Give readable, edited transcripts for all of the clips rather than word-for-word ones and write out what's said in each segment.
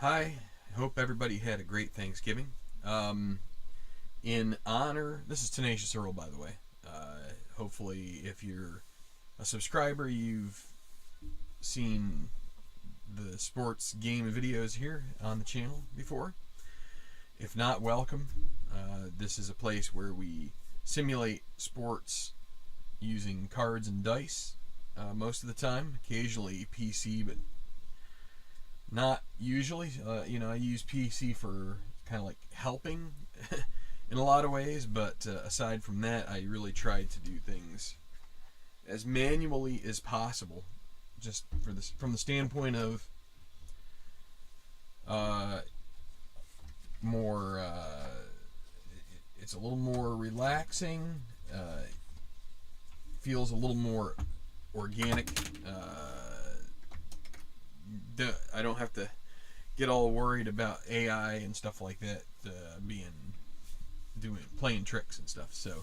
Hi, hope everybody had a great Thanksgiving. In honor, this is Tenacious Earl, by the way. Hopefully, if you're a subscriber, you've seen the sports game videos here on the channel before. If not, welcome. This is a place where we simulate sports using cards and dice most of the time, occasionally PC, but not usually. I use PC for kind of like helping in a lot of ways, but aside from that, I really tried to do things as manually as possible, just for this from the standpoint of more. It's a little more relaxing. Feels a little more organic. I don't have to get all worried about AI and stuff like that playing tricks and stuff. So,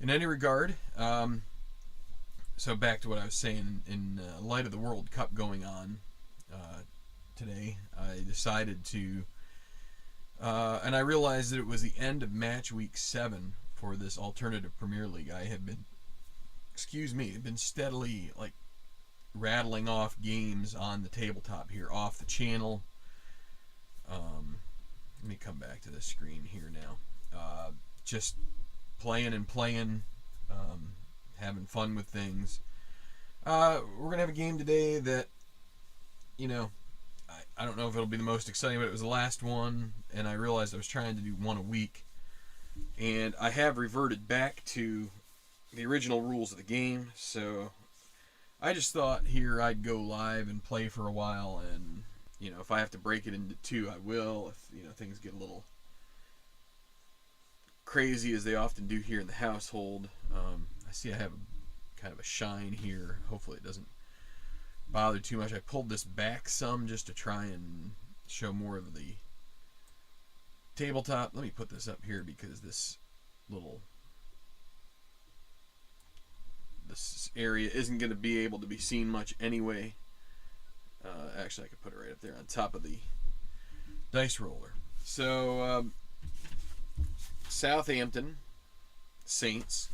in any regard, so back to what I was saying. In light of the World Cup going on today, I decided to, and I realized that it was the end of Matchweek 7 for this alternative Premier League. I have been, been steadily rattling off games on the tabletop here off the channel. Let me come back to the screen here now. Just playing, having fun with things. We're gonna have a game today that, I don't know if it'll be the most exciting, but it was the last one, and I realized I was trying to do one a week, and I have reverted back to the original rules of the game. So I just thought here I'd go live and play for a while, and if I have to break it into two, I will. If things get a little crazy, as they often do here in the household. I see I have kind of a shine here. Hopefully it doesn't bother too much. I pulled this back some just to try and show more of the tabletop. Let me put this up here because this area isn't going to be able to be seen much anyway. Actually, I could put it right up there on top of the dice roller. So, Southampton, Saints,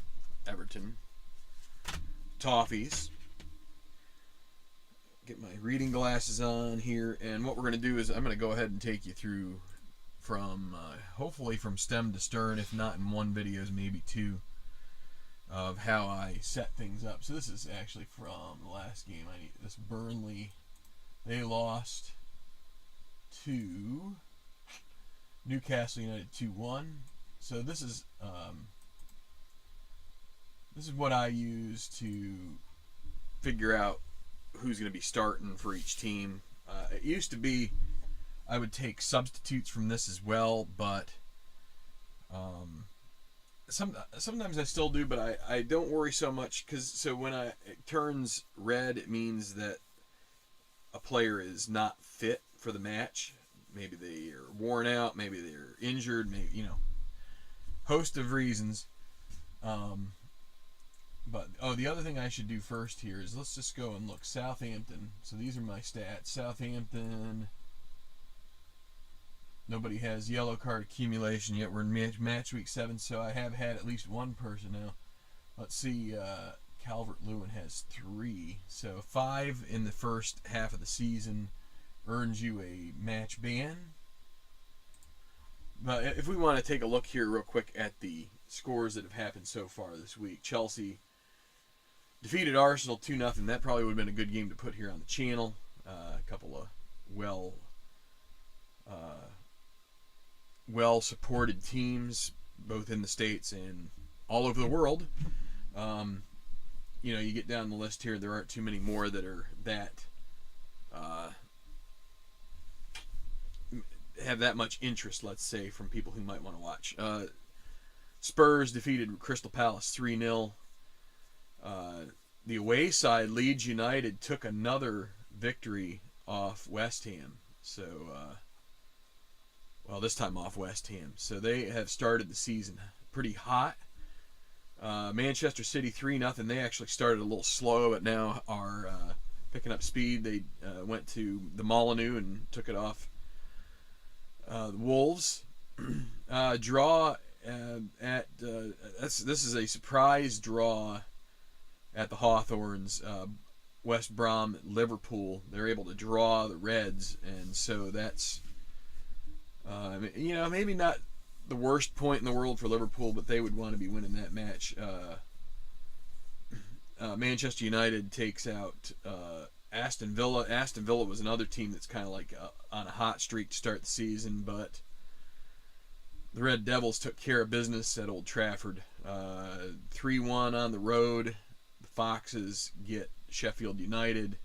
Everton, Toffees. Get my reading glasses on here, and what we're going to do is I'm going to go ahead and take you through from, hopefully from stem to stern, if not in one video, maybe two, of how I set things up. So this is actually from the last game. This Burnley, they lost to Newcastle United 2-1. So this is what I use to figure out who's going to be starting for each team. It used to be I would take substitutes from this as well, but sometimes I still do, but I don't worry so much, because when it turns red, it means that a player is not fit for the match. Maybe they are worn out, maybe they're injured, maybe, host of reasons. But the other thing I should do first here is let's just go and look. Southampton. So these are my stats. Southampton. Nobody has yellow card accumulation yet. We're in match week 7, so I have had at least one person now. Let's see. Calvert-Lewin has 3. So 5 in the first half of the season earns you a match ban. But if we want to take a look here real quick at the scores that have happened so far this week. Chelsea defeated Arsenal 2-0. That probably would have been a good game to put here on the channel. A couple of well-supported teams, both in the States and all over the world. You get down the list here, there aren't too many more that are have that much interest, let's say, from people who might want to watch. Spurs defeated Crystal Palace 3-0. The away side, Leeds United, took another victory off West Ham. So, this time off West Ham. So they have started the season pretty hot. Manchester City 3-0. They actually started a little slow, but now are picking up speed. They went to the Molineux and took it off The Wolves draw at this is a surprise draw at the Hawthorns. West Brom, Liverpool. They're able to draw the Reds, and so that's maybe not the worst point in the world for Liverpool, but they would want to be winning that match. Manchester United takes out Aston Villa. Aston Villa was another team that's kind of like on a hot streak to start the season, but the Red Devils took care of business at Old Trafford. 3-1 on the road. The Foxes get Sheffield United,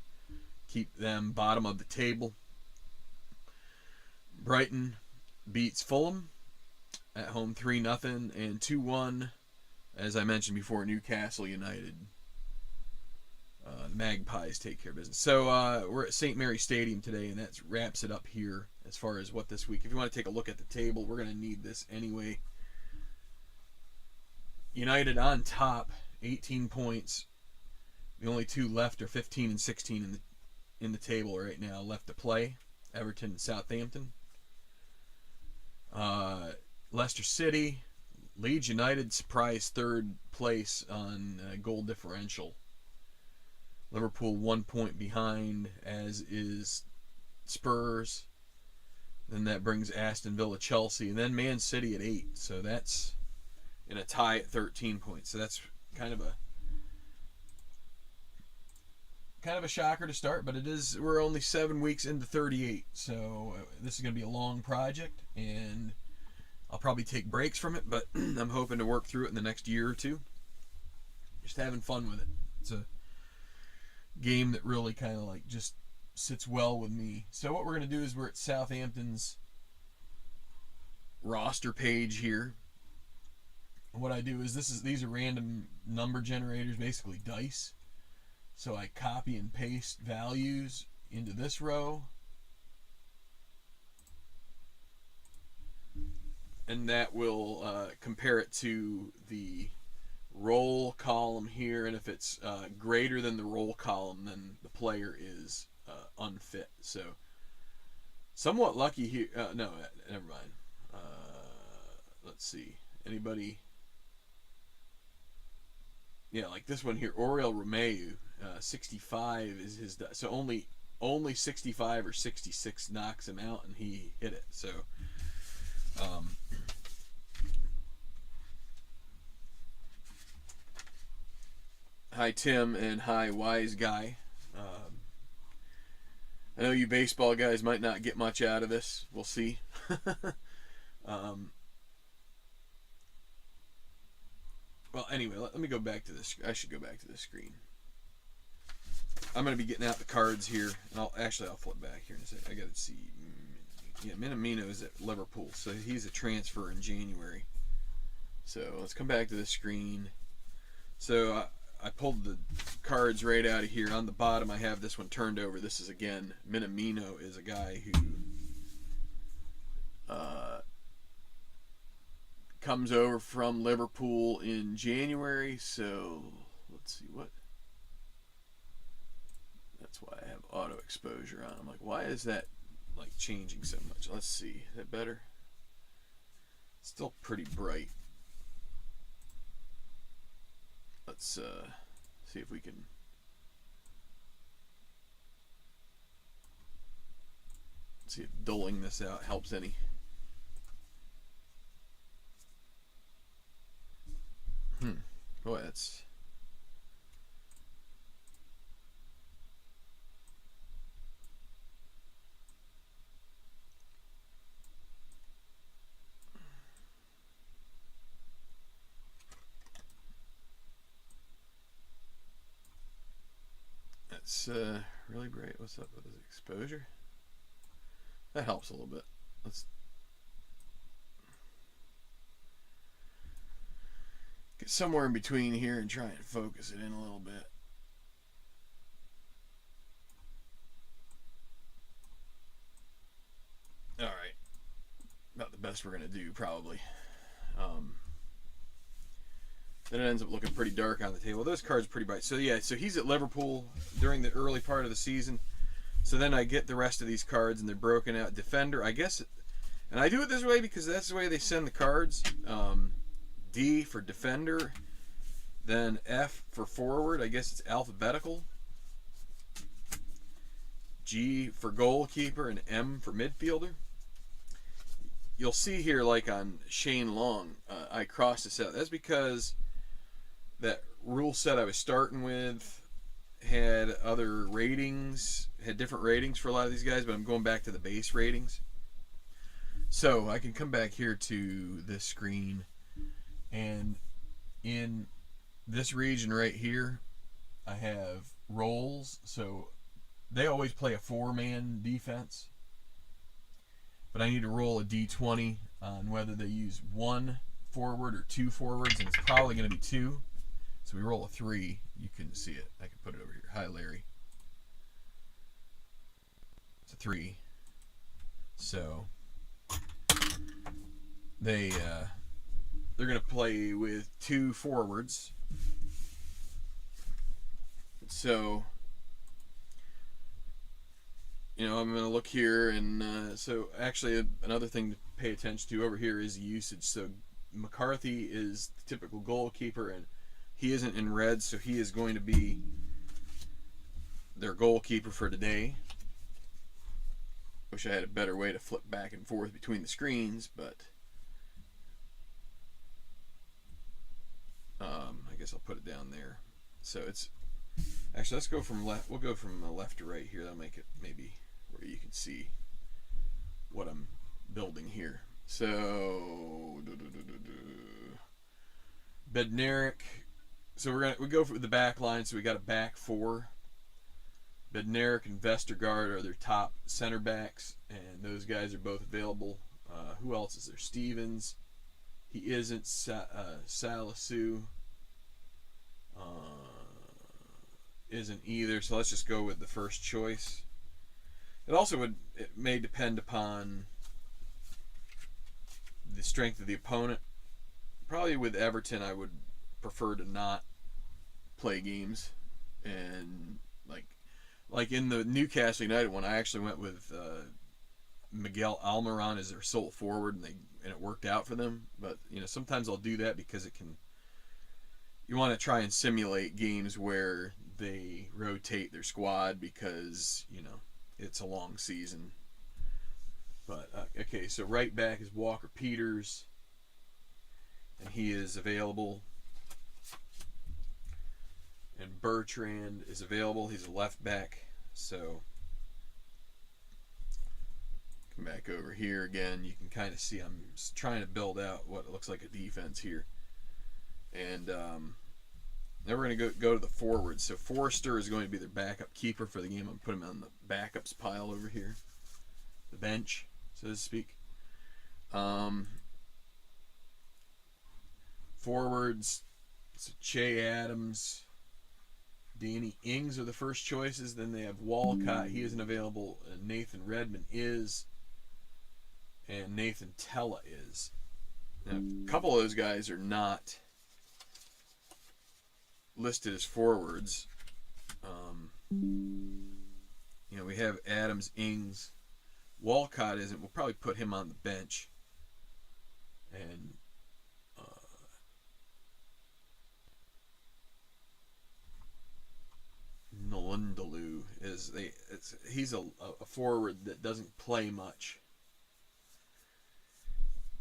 keep them bottom of the table. Brighton beats Fulham at home 3-0, and 2-1, as I mentioned before, Newcastle United. The Magpies take care of business. So we're at St. Mary's Stadium today, and that wraps it up here as far as what this week. If you want to take a look at the table, we're going to need this anyway. United on top, 18 points. The only two left are 15 and 16 in the table right now left to play. Everton and Southampton. Leicester City, Leeds United surprise third place on goal differential. Liverpool 1 point behind, as is Spurs. Then that brings Aston Villa, Chelsea, and then Man City at 8. So that's in a tie at 13 points. So that's kind of a shocker to start, but we're only 7 weeks into 38. So this is going to be a long project, and I'll probably take breaks from it, but I'm hoping to work through it in the next year or two. Just having fun with it. It's a game that really kind of like just sits well with me. So what we're going to do is we're at Southampton's roster page here. What I do is these are random number generators, basically dice. So I copy and paste values into this row, and that will compare it to the roll column here, and if it's greater than the roll column, then the player is unfit. So somewhat lucky here. No, never mind. Let's see. Anybody? Yeah, like this one here, Oriel Romeu, 65 is his. So only 65 or 66 knocks him out, and he hit it. So. Hi Tim, and hi Wise Guy. I know you baseball guys might not get much out of this. We'll see. Well, anyway, let me go back to this. I should go back to this screen. I'm going to be getting out the cards here, and I'll flip back here in a second. I got to see. Yeah, Minamino is at Liverpool, so he's a transfer in January. So let's come back to the screen. So I pulled the cards right out of here. On the bottom, I have this one turned over. This is, again, Minamino is a guy who comes over from Liverpool in January. So let's see what. That's why I have auto exposure on. I'm like, why is that like changing so much? Let's see. Is that better? Still pretty bright. Let's see if we can see if doling this out helps any. Boy, that's really bright. What's up with his exposure? That helps a little bit. Let's get somewhere in between here and try and focus it in a little bit. All right. About the best we're going to do, probably. Then it ends up looking pretty dark on the table. Those cards are pretty bright. So yeah, so he's at Liverpool during the early part of the season. So then I get the rest of these cards, and they're broken out. Defender, I guess And I do it this way because that's the way they send the cards. D for defender, then F for forward. I guess it's alphabetical. G for goalkeeper, and M for midfielder. You'll see here, like on Shane Long, I crossed this out. That's because that rule set I was starting with had other ratings, had different ratings for a lot of these guys, but I'm going back to the base ratings. So I can come back here to this screen, and in this region right here, I have roles. So they always play a 4-man defense, but I need to roll a d20 on whether they use 1 forward or 2 forwards, and it's probably going to be 2. So we roll a 3. You can see it. I can put it over here. Hi, Larry. It's a 3. So they're going to play with 2 forwards. So, you know, I'm going to look here, and so actually another thing to pay attention to over here is usage. So McCarthy is the typical goalkeeper, and he isn't in red, so he is going to be their goalkeeper for today. Wish I had a better way to flip back and forth between the screens, but I guess I'll put it down there. So it's actually, let's go from left. We'll go from left to right here. That'll make it maybe where you can see what I'm building here. So Bednarik. So we go for the back line. So we got a back 4. Bednarik and Vestergaard are their top center backs, and those guys are both available. Who else is there? Stevens. He isn't. Salisu isn't either. So let's just go with the first choice. It may depend upon the strength of the opponent. Probably with Everton, I would prefer to not play games, and like in the Newcastle United one, I actually went with Miguel Almiron as their sole forward, and it worked out for them. But you know, sometimes I'll do that because you want to try and simulate games where they rotate their squad because you know it's a long season. But okay, so right back is Walker Peters, and he is available. And Bertrand is available. He's a left back. So come back over here again. You can kind of see I'm trying to build out what looks like a defense here. And then we're going to go to the forwards. So Forrester is going to be their backup keeper for the game. I'm going to put him on the backups pile over here. The bench, so to speak. Forwards, so Che Adams, Danny Ings are the first choices. Then they have Walcott. He isn't available. Nathan Redmond is. And Nathan Tella is. Now, a couple of those guys are not listed as forwards. You know, we have Adams, Ings. Walcott isn't. We'll probably put him on the bench. And Nalundalu he's a forward that doesn't play much.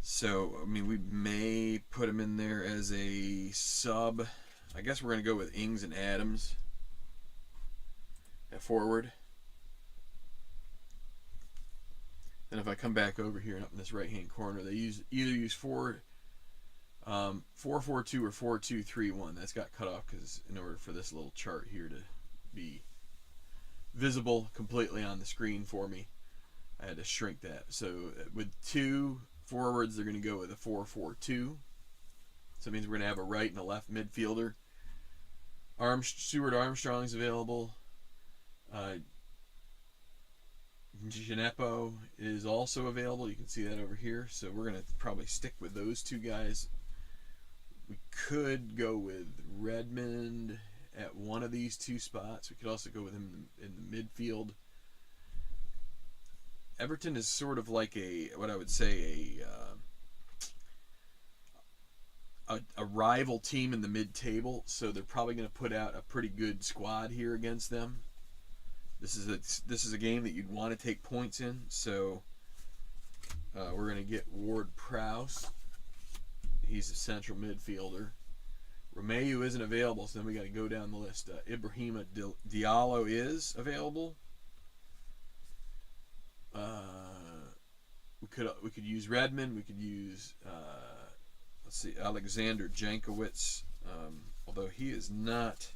So I mean, we may put him in there as a sub. I guess we're going to go with Ings and Adams at forward. And if I come back over here and up in this right hand corner, they either use 4-4-2 or 4-2-3-1. That's got cut off because in order for this little chart here to be visible completely on the screen for me, I had to shrink that. So with 2 forwards, they're going to go with a 4-4-2. So it means we're going to have a right and a left midfielder. Stuart Armstrong's available. Gineppo is also available. You can see that over here. So we're going to probably stick with those 2 guys. We could go with Redmond at one of these 2 spots. We could also go with him in the midfield Everton is sort of like what I would say a rival team in the mid-table, so they're probably going to put out a pretty good squad here against them. This is a game that you'd want to take points in, so we're going to get Ward Prowse. He's a central midfielder. Romeu isn't available, so then we got to go down the list. Ibrahima Diallo is available. We could use Redmond. We could use let's see, Alexander Jankowicz. Although he is not.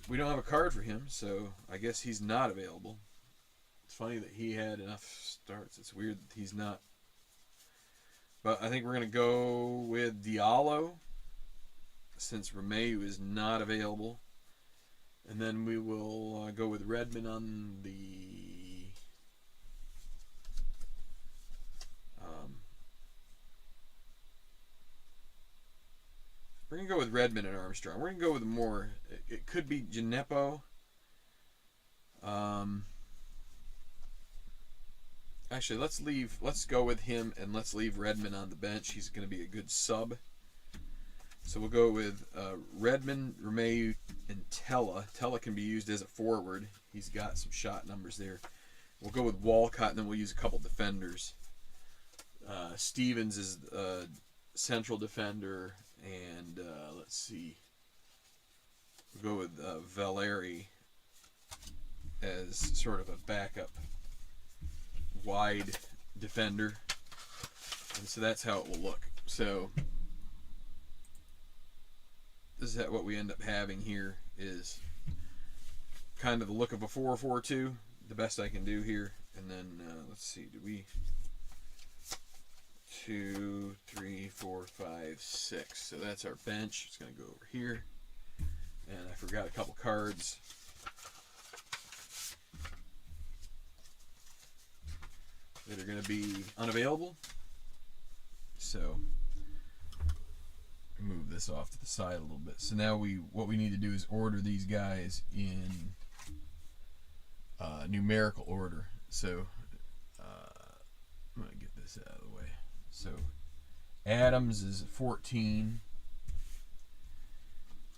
We don't have a card for him, so I guess he's not available. It's funny that he had enough starts. It's weird that he's not. But I think we're going to go with Diallo, since Romeu is not available. And then we will go with Redmond on the... we're going to go with Redmond and Armstrong. We're going to go with more... It could be Gineppo. Actually, let's go with him, and let's leave Redmond on the bench. He's going to be a good sub. So we'll go with Redmond, Romeu, and Tella. Tella can be used as a forward. He's got some shot numbers there. We'll go with Walcott, and then we'll use a couple defenders. Stevens is a central defender, and let's see. We'll go with Valeri as sort of a backup wide defender. And so that's how it will look. So this is what we end up having here, is kind of the look of a 4-4-2, the best I can do here. And then let's see, 2, 3, 4, 5, 6. So that's our bench. It's going to go over here. And I forgot a couple cards. That are going to be unavailable. So move this off to the side a little bit. So now what we need to do is order these guys in numerical order. So I'm going to get this out of the way. So Adams is 14.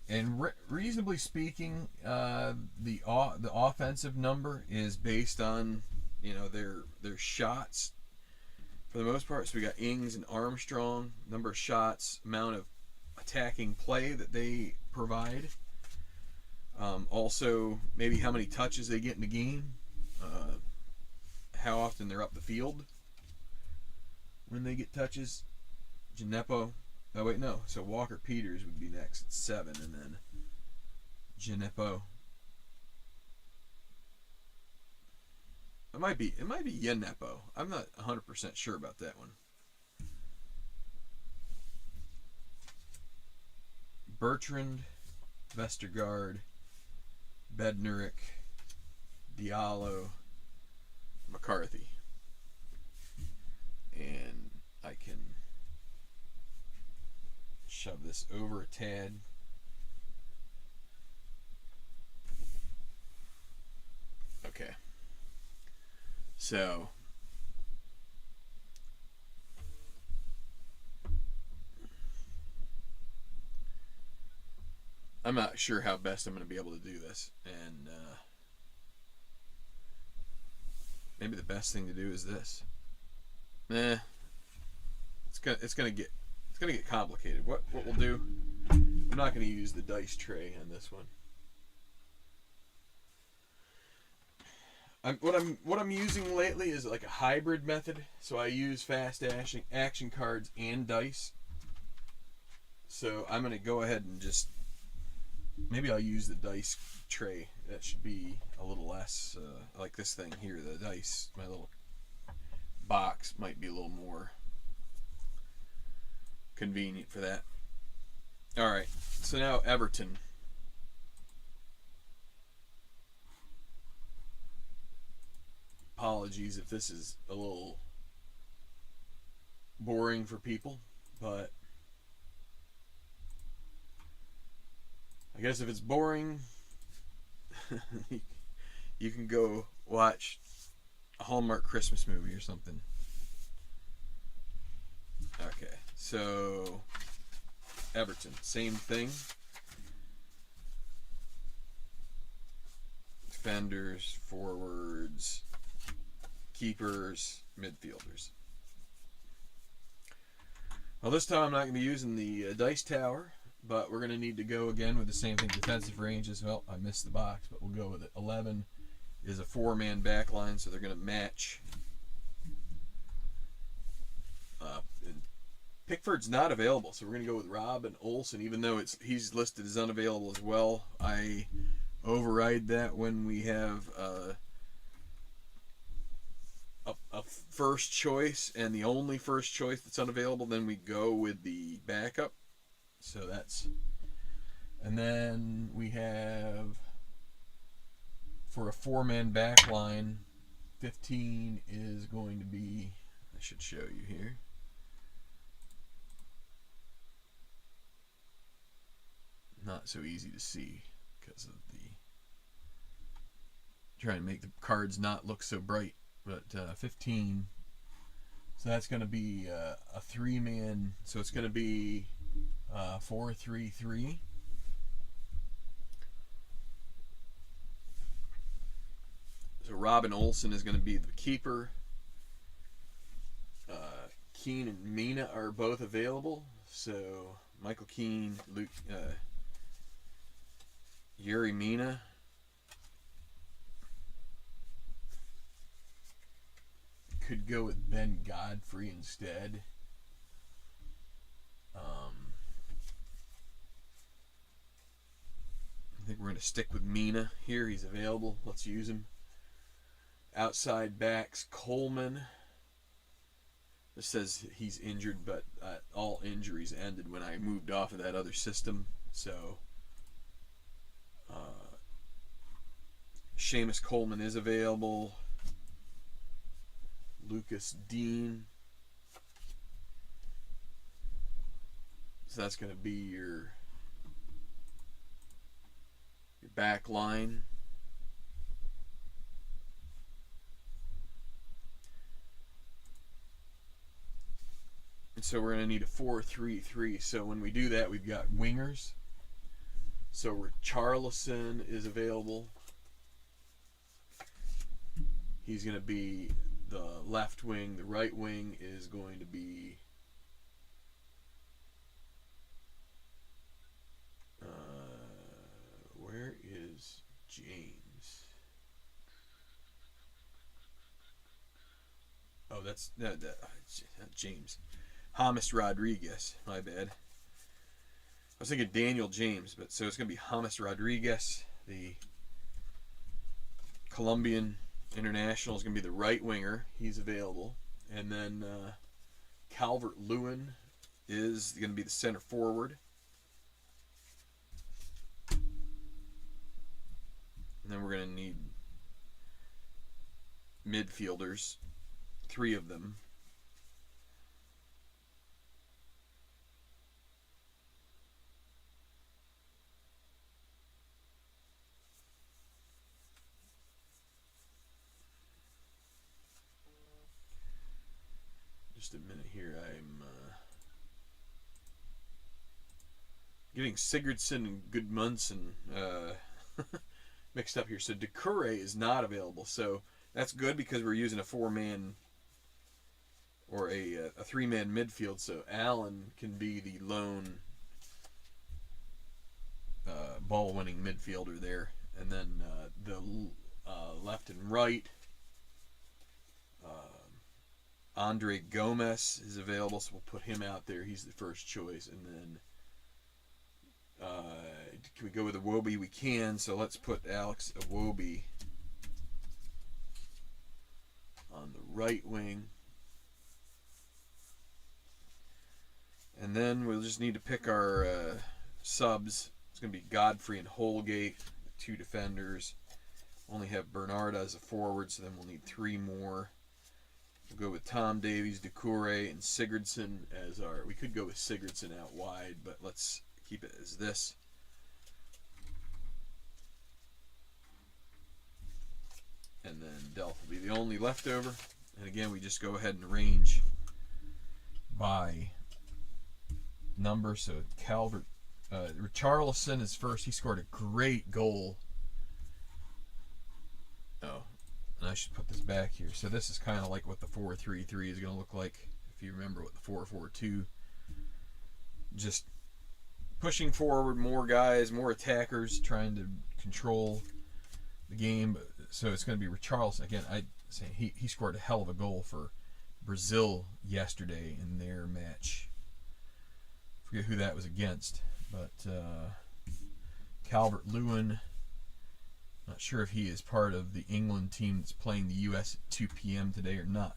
And reasonably speaking, the offensive number is based on their shots for the most part. So we got Ings and Armstrong, number of shots, amount of attacking play that they provide. Also, maybe how many touches they get in the game, how often they're up the field when they get touches. Gineppo. Oh wait, no. So Walker Peters would be next at 7, and then Gineppo. It might be Gineppo. I'm not 100% sure about that one. Bertrand, Vestergaard, Bednarik, Diallo, McCarthy. And I can shove this over a tad. Okay. So I'm not sure how best I'm going to be able to do this, and maybe the best thing to do is this. It's gonna get complicated. What we'll do? I'm not going to use the dice tray on this one. What I'm using lately is like a hybrid method. So I use fast action cards and dice. So I'm going to go ahead and just maybe I'll use the dice tray. That should be a little less like this thing here. The dice, my little box, might be a little more convenient for that. All right. So now Everton. Apologies if this is a little boring for people, but I guess if it's boring, you can go watch a Hallmark Christmas movie or something. Okay, so Everton, same thing. Defenders, forwards, keepers, midfielders. Well, this time I'm not going to be using the dice tower, but we're going to need to go again with the same thing. Defensive range as well. I missed the box, but we'll go with it. 11 is a 4-man back line, so they're going to match. And Pickford's not available, so we're going to go with Robin Olsen, even though he's listed as unavailable as well. I override that when we have a first choice and the only first choice that's unavailable. Then we go with the backup. So that's, and then we have for a 4-man back line, 15 is going to be, I should show you here. Not so easy to see because of the trying to make the cards not look so bright, but 15, so that's going to be a 3-man, so it's going to be 4-3-3. So Robin Olsen is going to be the keeper. Keane and Mina are both available, so Michael Keane, Yuri Mina. Could go with Ben Godfrey instead. I think we're going to stick with Mina here. He's available. Let's use him. Outside backs, Coleman. This says he's injured, but all injuries ended when I moved off of that other system. So Seamus Coleman is available. Lucas Dean. So that's going to be your back line. And so we're going to need a 4-3-3. So when we do that, we've got wingers. So Richarlison is available. He's going to be the left wing. The right wing is going to be where is James? Oh, that's not James. James Rodriguez. My bad. I was thinking Daniel James, but so it's going to be James Rodriguez, the Colombian international, is going to be the right winger. He's available. And then Calvert-Lewin is going to be the center forward. And then we're going to need midfielders, 3 of them. Just a minute here. I'm getting Sigurdsson and Gudmundsson mixed up here. So Doucouré is not available. So that's good because we're using a 4-man or a 3-man midfield. So Allen can be the lone ball-winning midfielder there. And then the left and right, Andre Gomez is available, so we'll put him out there. He's the first choice. And then can we go with Iwobi? We can, so let's put Alex Iwobi on the right wing. And then we'll just need to pick our subs. It's going to be Godfrey and Holgate, 2 defenders. Only have Bernard as a forward, so then we'll need 3 more. We'll go with Tom Davies, Doucouré, and Sigurdsson as our... We could go with Sigurdsson out wide, but let's keep it as this. and then Delft will be the only leftover. And again, we just go ahead and arrange by number. So Richarlison is first. He scored a great goal. Oh, and I should put this back here. So this is kind of like what the 4-3-3 is going to look like. If you remember what the 4-4-2, just pushing forward, more guys, more attackers, trying to control the game. So it's going to be Richarlison again. I say he scored a hell of a goal for Brazil yesterday in their match. I forget who that was against, but Calvert-Lewin. Not sure if he is part of the England team that's playing the U.S. at 2 p.m. today or not.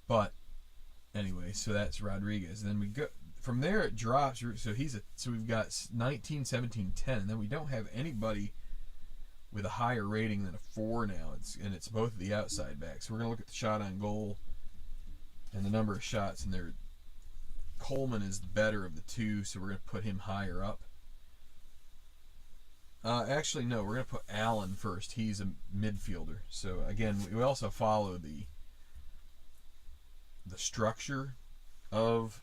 But anyway, so that's Rodriguez. Then we go from there. It drops. So we've got 19, 17, 10, and then we don't have anybody with a higher rating than a 4 now. It's both of the outside backs. So we're gonna look at the shot on goal and the number of shots, and Coleman is the better of the two, so we're gonna put him higher up. Actually, no, we're going to put Allen first. He's a midfielder. So, again, we also follow the structure of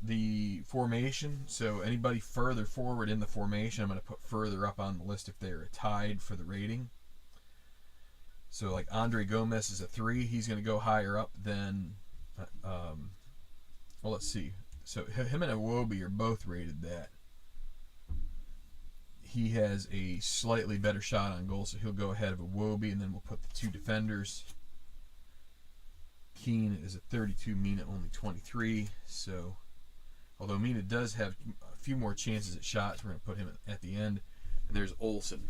the formation. So, anybody further forward in the formation, I'm going to put further up on the list if they're tied for the rating. So, like Andre Gomez is a 3. He's going to go higher up than, well, let's see. So, him and Iwobi are both rated that. He has a slightly better shot on goal, so he'll go ahead of Iwobi, and then we'll put the 2 defenders. Keane is a 32, Mina only 23. So, although Mina does have a few more chances at shots, we're going to put him at the end. And there's Olsen.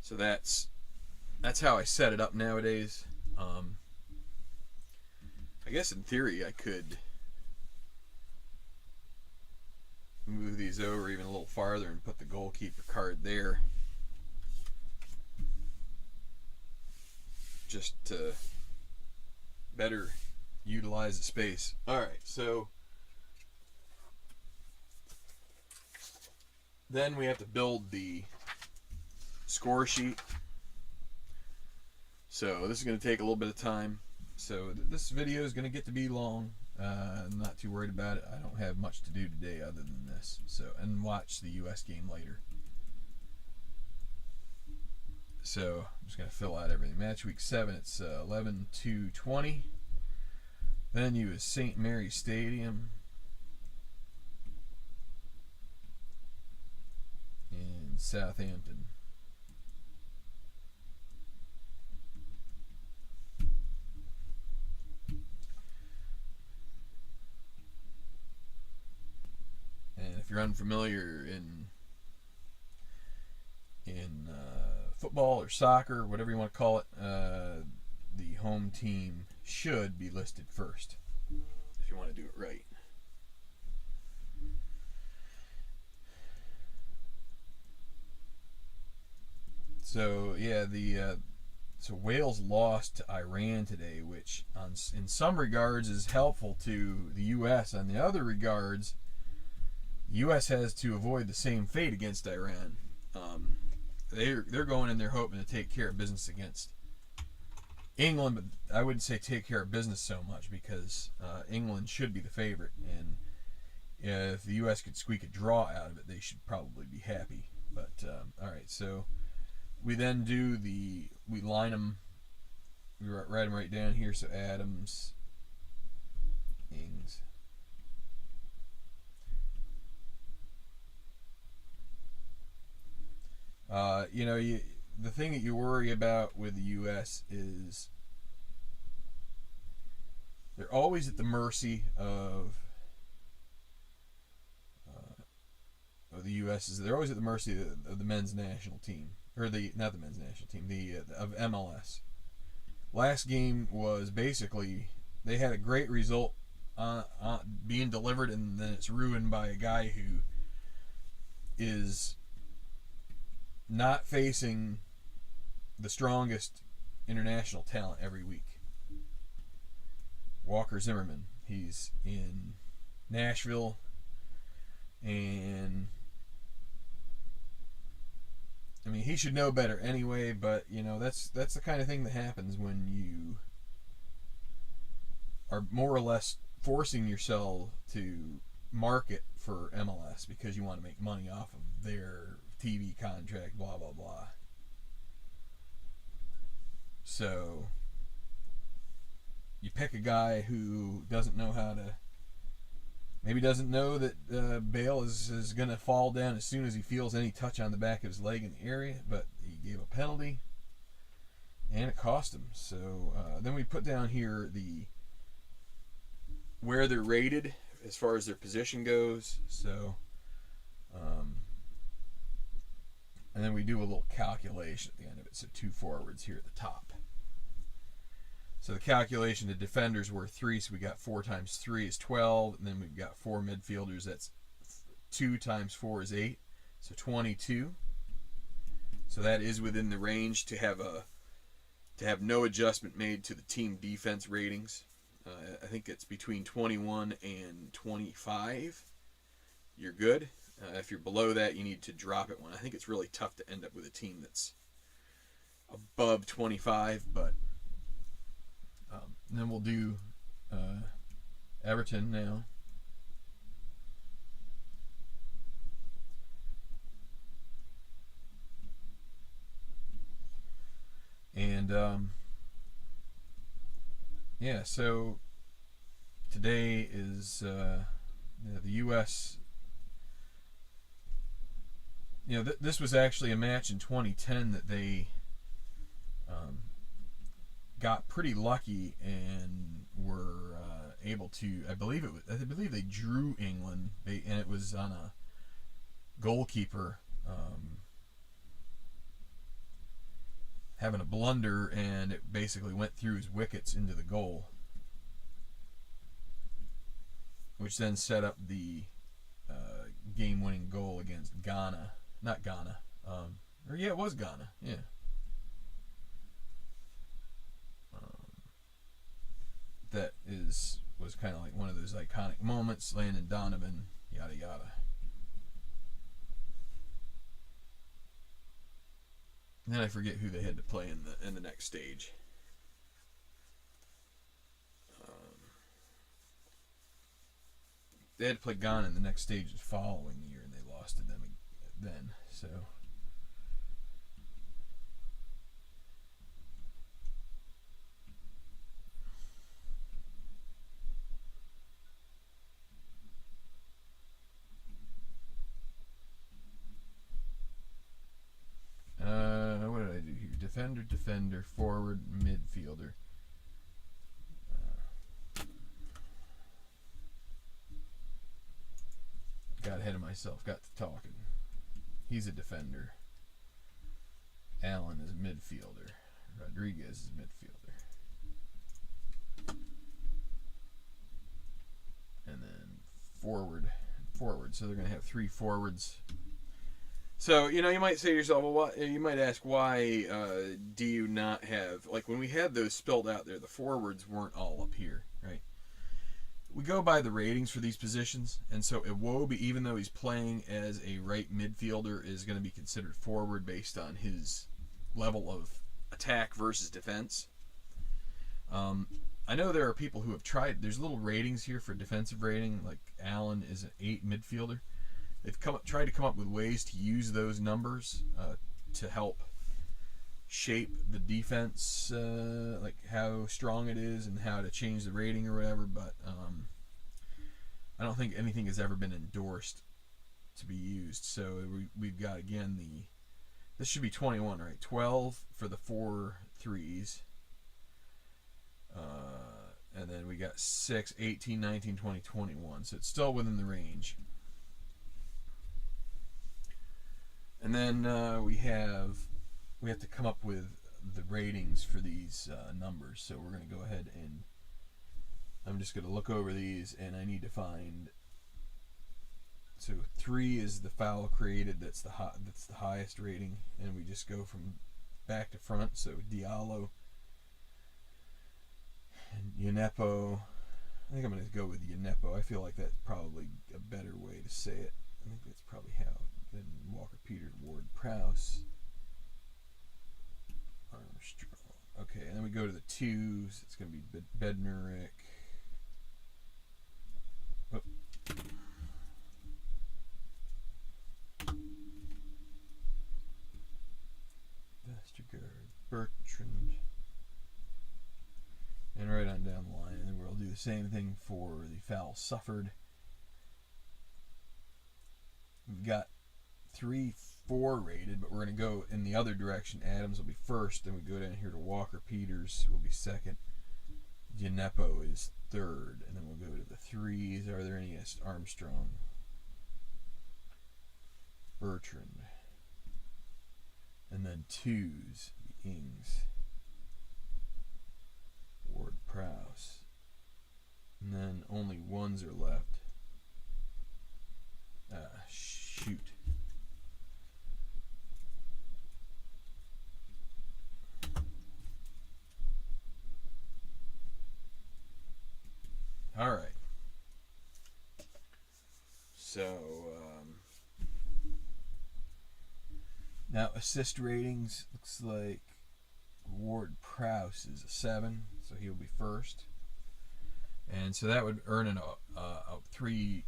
So that's how I set it up nowadays. I guess in theory I could move these over even a little farther and put the goalkeeper card there, just to better utilize the space. Alright, so then we have to build the score sheet. So this is going to take a little bit of time. So this video is going to get to be long. I'm not too worried about it. I don't have much to do today other than this. So, and watch the U.S. game later. So I'm just going to fill out everything. Matchweek 7, it's 11/2/20. Venue is St. Mary's Stadium in Southampton. If you're unfamiliar in football or soccer, whatever you want to call it, the home team should be listed first if you want to do it right. So yeah, so Wales lost to Iran today, which in some regards is helpful to the U.S. On the other regards, the U.S. has to avoid the same fate against Iran. They're going in there hoping to take care of business against England, but I wouldn't say take care of business so much, because England should be the favorite, and if the U.S. could squeak a draw out of it, they should probably be happy. But all right, so we then we line them, we write them right down here. So Adams, Ings. The thing that you worry about with the U.S. is they're always at the mercy of the U.S. They're always at the mercy of the men's national team, or not the men's national team, of MLS. Last game was basically they had a great result being delivered, and then it's ruined by a guy who is not facing the strongest international talent every week. Walker Zimmerman. He's in Nashville, and I mean, he should know better anyway, but, you know, that's the kind of thing that happens when you are more or less forcing yourself to market for MLS because you want to make money off of their TV contract, blah, blah, blah. So you pick a guy who doesn't know how to, maybe doesn't know that Bale is going to fall down as soon as he feels any touch on the back of his leg in the area, but he gave a penalty, and it cost him. So then we put down here where they're rated as far as their position goes. So, and then we do a little calculation at the end of it. So 2 forwards here at the top. So the calculation, the defenders were 3, so we got 4 times 3 is 12, and then we've got 4 midfielders. That's 2 times 4 is 8, so 22. So that is within the range to have no adjustment made to the team defense ratings. I think it's between 21 and 25. You're good. If you're below that, you need to drop it one. I think it's really tough to end up with a team that's above 25, but then we'll do Everton now. And yeah, so today is the U.S. You know, this was actually a match in 2010 that they got pretty lucky and were able to. I believe they drew England, and it was on a goalkeeper having a blunder, and it basically went through his wickets into the goal, which then set up the game-winning goal against Ghana. Not Ghana. Or yeah, it was Ghana. Yeah. That was kind of like one of those iconic moments. Landon Donovan, yada yada. And then I forget who they had to play in the next stage. They had to play Ghana in the next stage the following year, and they lost to them then. So. What did I do here? Defender, forward, midfielder. Got ahead of myself. Got to talking. He's a defender. Allen is a midfielder. Rodriguez is a midfielder. And then forward. So they're going to have 3 forwards. So, you know, you might say to yourself, well, you might ask, why do you not have, like when we had those spelled out there, the forwards weren't all up here, right? We go by the ratings for these positions, and so Iwobi, even though he's playing as a right midfielder, is going to be considered forward based on his level of attack versus defense. I know there are people who have tried, there's little ratings here for defensive rating, like Allen is an 8 midfielder. They've tried to come up with ways to use those numbers to help shape the defense, like how strong it is and how to change the rating or whatever, but I don't think anything has ever been endorsed to be used. So we've got, again, this should be 21, right? 12 for the 4 threes. And then we got 6, 18, 19, 20, 21. So it's still within the range. And then we have to come up with the ratings for these numbers. So we're going to go ahead and I'm just going to look over these, and I need to find. So 3 is the foul created. That's the highest rating, and we just go from back to front. So Diallo and Yenepo. I think I'm going to go with Yenepo. I feel like that's probably a better way to say it. I think that's probably how. Then Walker, Peters, Ward, Prowse. Armstrong. Okay, and then we go to the 2s. It's going to be Bednarek. Oh. Vestergaard, Bertrand. And right on down the line. And then we'll do the same thing for the foul suffered. We've got 3-4 rated, but we're going to go in the other direction. Adams will be first. Then we go down here to Walker. Peters will be second. Gineppo is third. And then we'll go to the 3s. Are there any? Yes, Armstrong. Bertrand. And then 2s, Ings. Ward-Prowse. And then only 1s are left. Shoot. All right. So, now assist ratings, looks like Ward-Prowse is a 7, so he'll be first. And so that would earn a 3.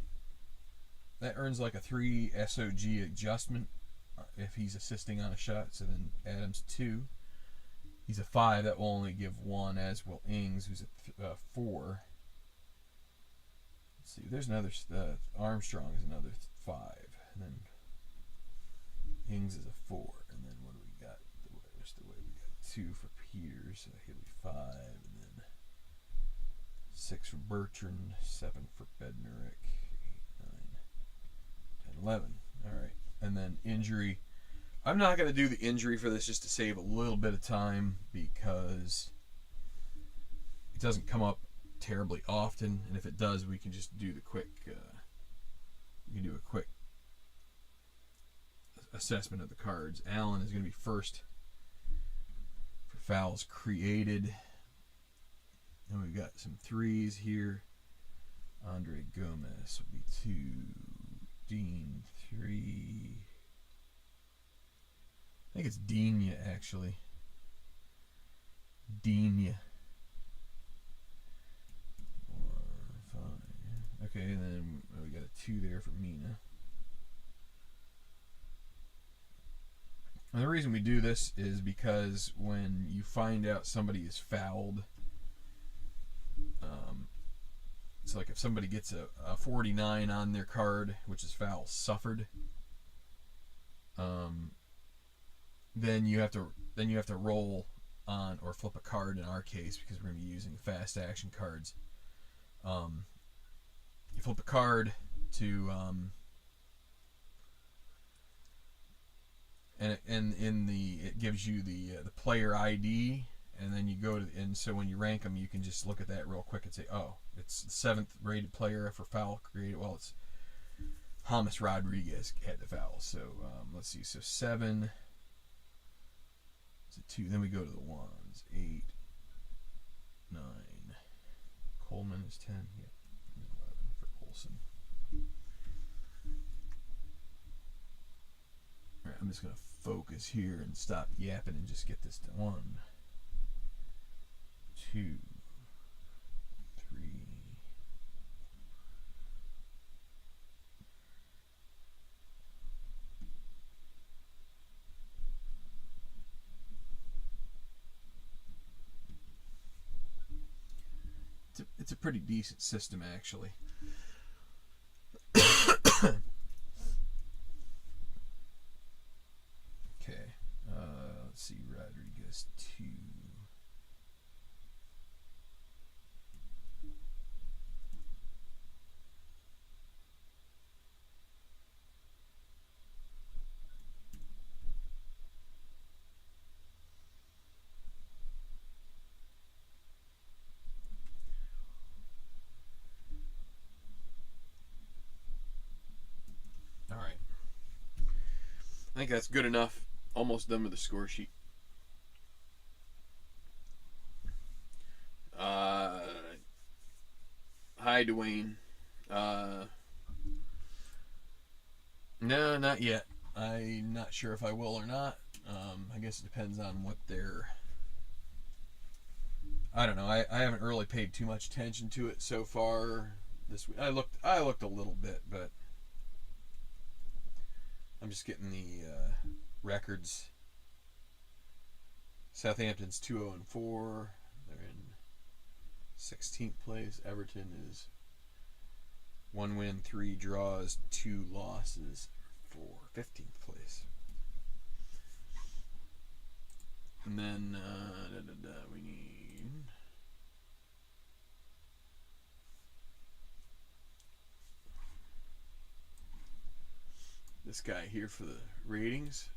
That earns like a 3 SOG adjustment if he's assisting on a shot. So then Adams 2. He's a 5. That will only give 1, as will Ings, who's a 4. Let's see. There's another. Armstrong is another 5. And then Ings is a 4. And then what do we got? Just the way we got 2 for Peters. So he'll be 5. And then 6 for Bertrand. 7 for Bednarek. 11. All right. And then injury. I'm not going to do the injury for this just to save a little bit of time because it doesn't come up terribly often. And if it does, we can just do the quick, we can do a quick assessment of the cards. Allen is going to be first for fouls created. And we've got some 3s here. Andre Gomez will be 2. Dean 3. I think it's Dina actually. Dina. 4, 5. Okay, and then we got a 2 there for Mina. And the reason we do this is because when you find out somebody is fouled, it's like if somebody gets a 49 on their card, which is foul suffered, then you have to roll on or flip a card in our case because we're going to be using fast action cards. You flip a card to and it gives you the player ID. And then you go to, and so when you rank them, you can just look at that real quick and say, oh, it's the 7th rated player for foul created. Well, it's James Rodriguez had the foul. So let's see. So 7. It's a 2. Then we go to the 1s. 8, 9. Coleman is 10. Yep. 11 for Olsen. All right, I'm just gonna focus here and stop yapping and just get this to 1, 2, 3. It's a pretty decent system, actually. Okay. Let's see. Rodriguez 2. I think that's good enough. Almost done with the score sheet. Hi, Dwayne. No, not yet. I'm not sure if I will or not. I guess it depends on what their I don't know. I haven't really paid too much attention to it so far this week. I looked a little bit, but I'm just getting the records. Southampton's 2-0-4. They're in 16th place. Everton is 1 win, 3 draws, 2 losses for 15th place. And then we need this guy here for the ratings.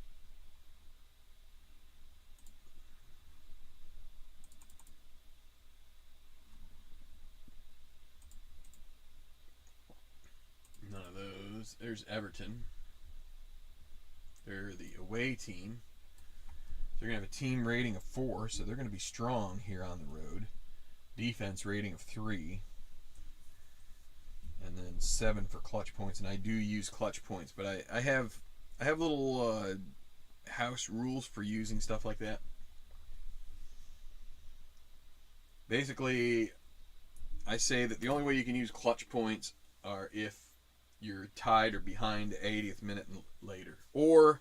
None of those. There's Everton. They're the away team. They're going to have a team rating of 4, so they're going to be strong here on the road. Defense rating of 3. And then 7 for clutch points, and I do use clutch points, but I have little house rules for using stuff like that. Basically, I say that the only way you can use clutch points are if you're tied or behind the 80th minute and later, or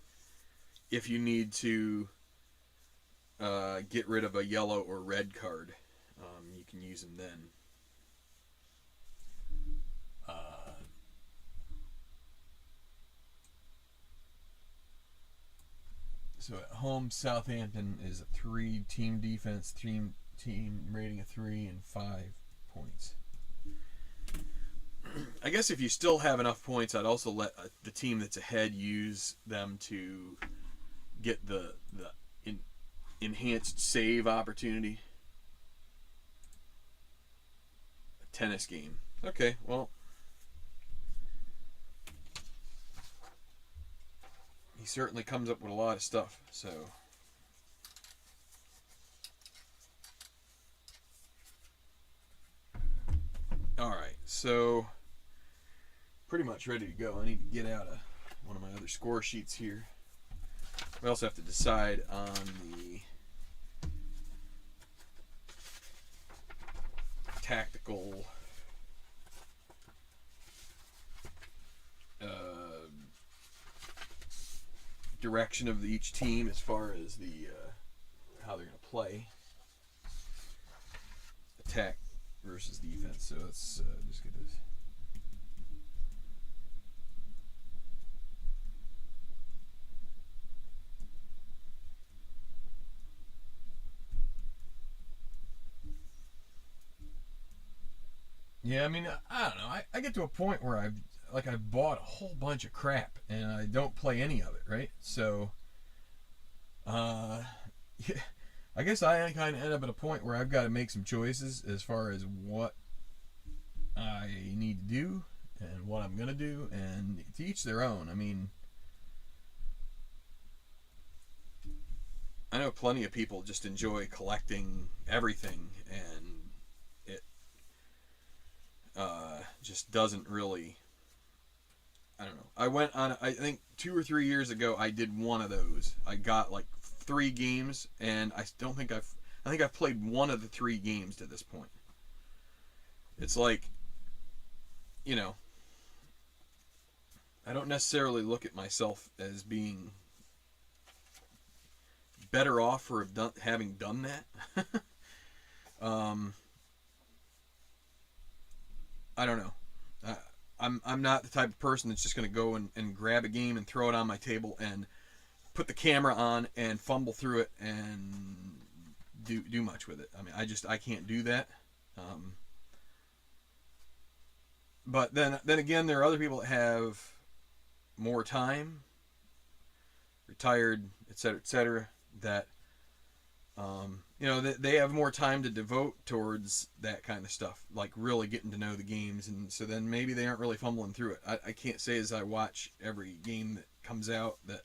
if you need to get rid of a yellow or red card, you can use them then. So at home, Southampton is a 3 team defense, team rating of 3 and 5 points. I guess if you still have enough points, I'd also let the team that's ahead use them to get the enhanced save opportunity. A tennis game. Okay, well. He certainly comes up with a lot of stuff, so. Alright, so pretty much ready to go. I need to get out one of my other score sheets here. We also have to decide on the tactical direction of each team as far as the how they're going to play. Attack versus defense. So let's just get this. Yeah, I mean, I don't know. I get to a point where I've bought a whole bunch of crap and I don't play any of it, right? So, yeah, I guess I kind of end up at a point where I've got to make some choices as far as what I need to do and what I'm going to do, and to each their own. I mean, I know plenty of people just enjoy collecting everything, and it just doesn't really, I don't know. I went on, I think 2 or 3 years ago, I did one of those. I got like 3 games, and I think I've played one of the 3 games to this point. It's like, you know, I don't necessarily look at myself as being better off for having done that. I don't know. I'm not the type of person that's just going to go and grab a game and throw it on my table and put the camera on and fumble through it and do much with it. I mean, I can't do that. But then again, there are other people that have more time, retired, etc., that you know, they have more time to devote towards that kind of stuff, like really getting to know the games, and so then maybe they aren't really fumbling through it. I can't say as I watch every game that comes out that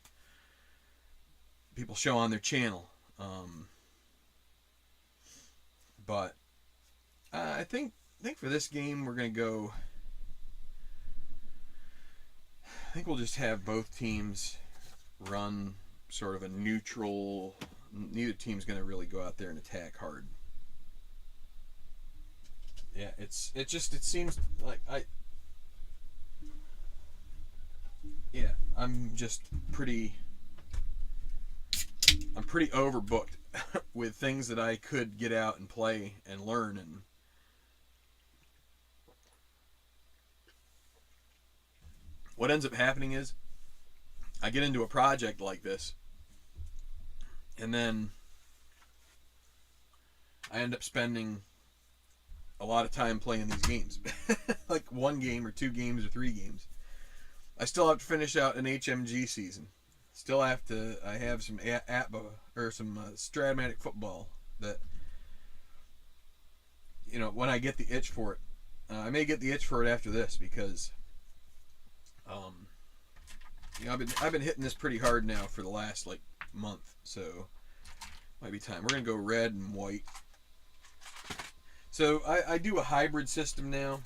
people show on their channel, but I think for this game we're gonna go. I think we'll just have both teams run sort of a neutral. Neither team's going to really go out there and attack hard. Yeah, it seems like I'm just I'm pretty overbooked with things that I could get out and play and learn. And what ends up happening is I get into a project like this, and then I end up spending a lot of time playing these games. Like one game or two games or three games. I still have to finish out an HMG season. I have some APBA or some Stratomatic football that, when I get the itch for it. I may get the itch for it after this because I've been hitting this pretty hard now for the last month, so might be time. We're gonna go red and white. So I do a hybrid system now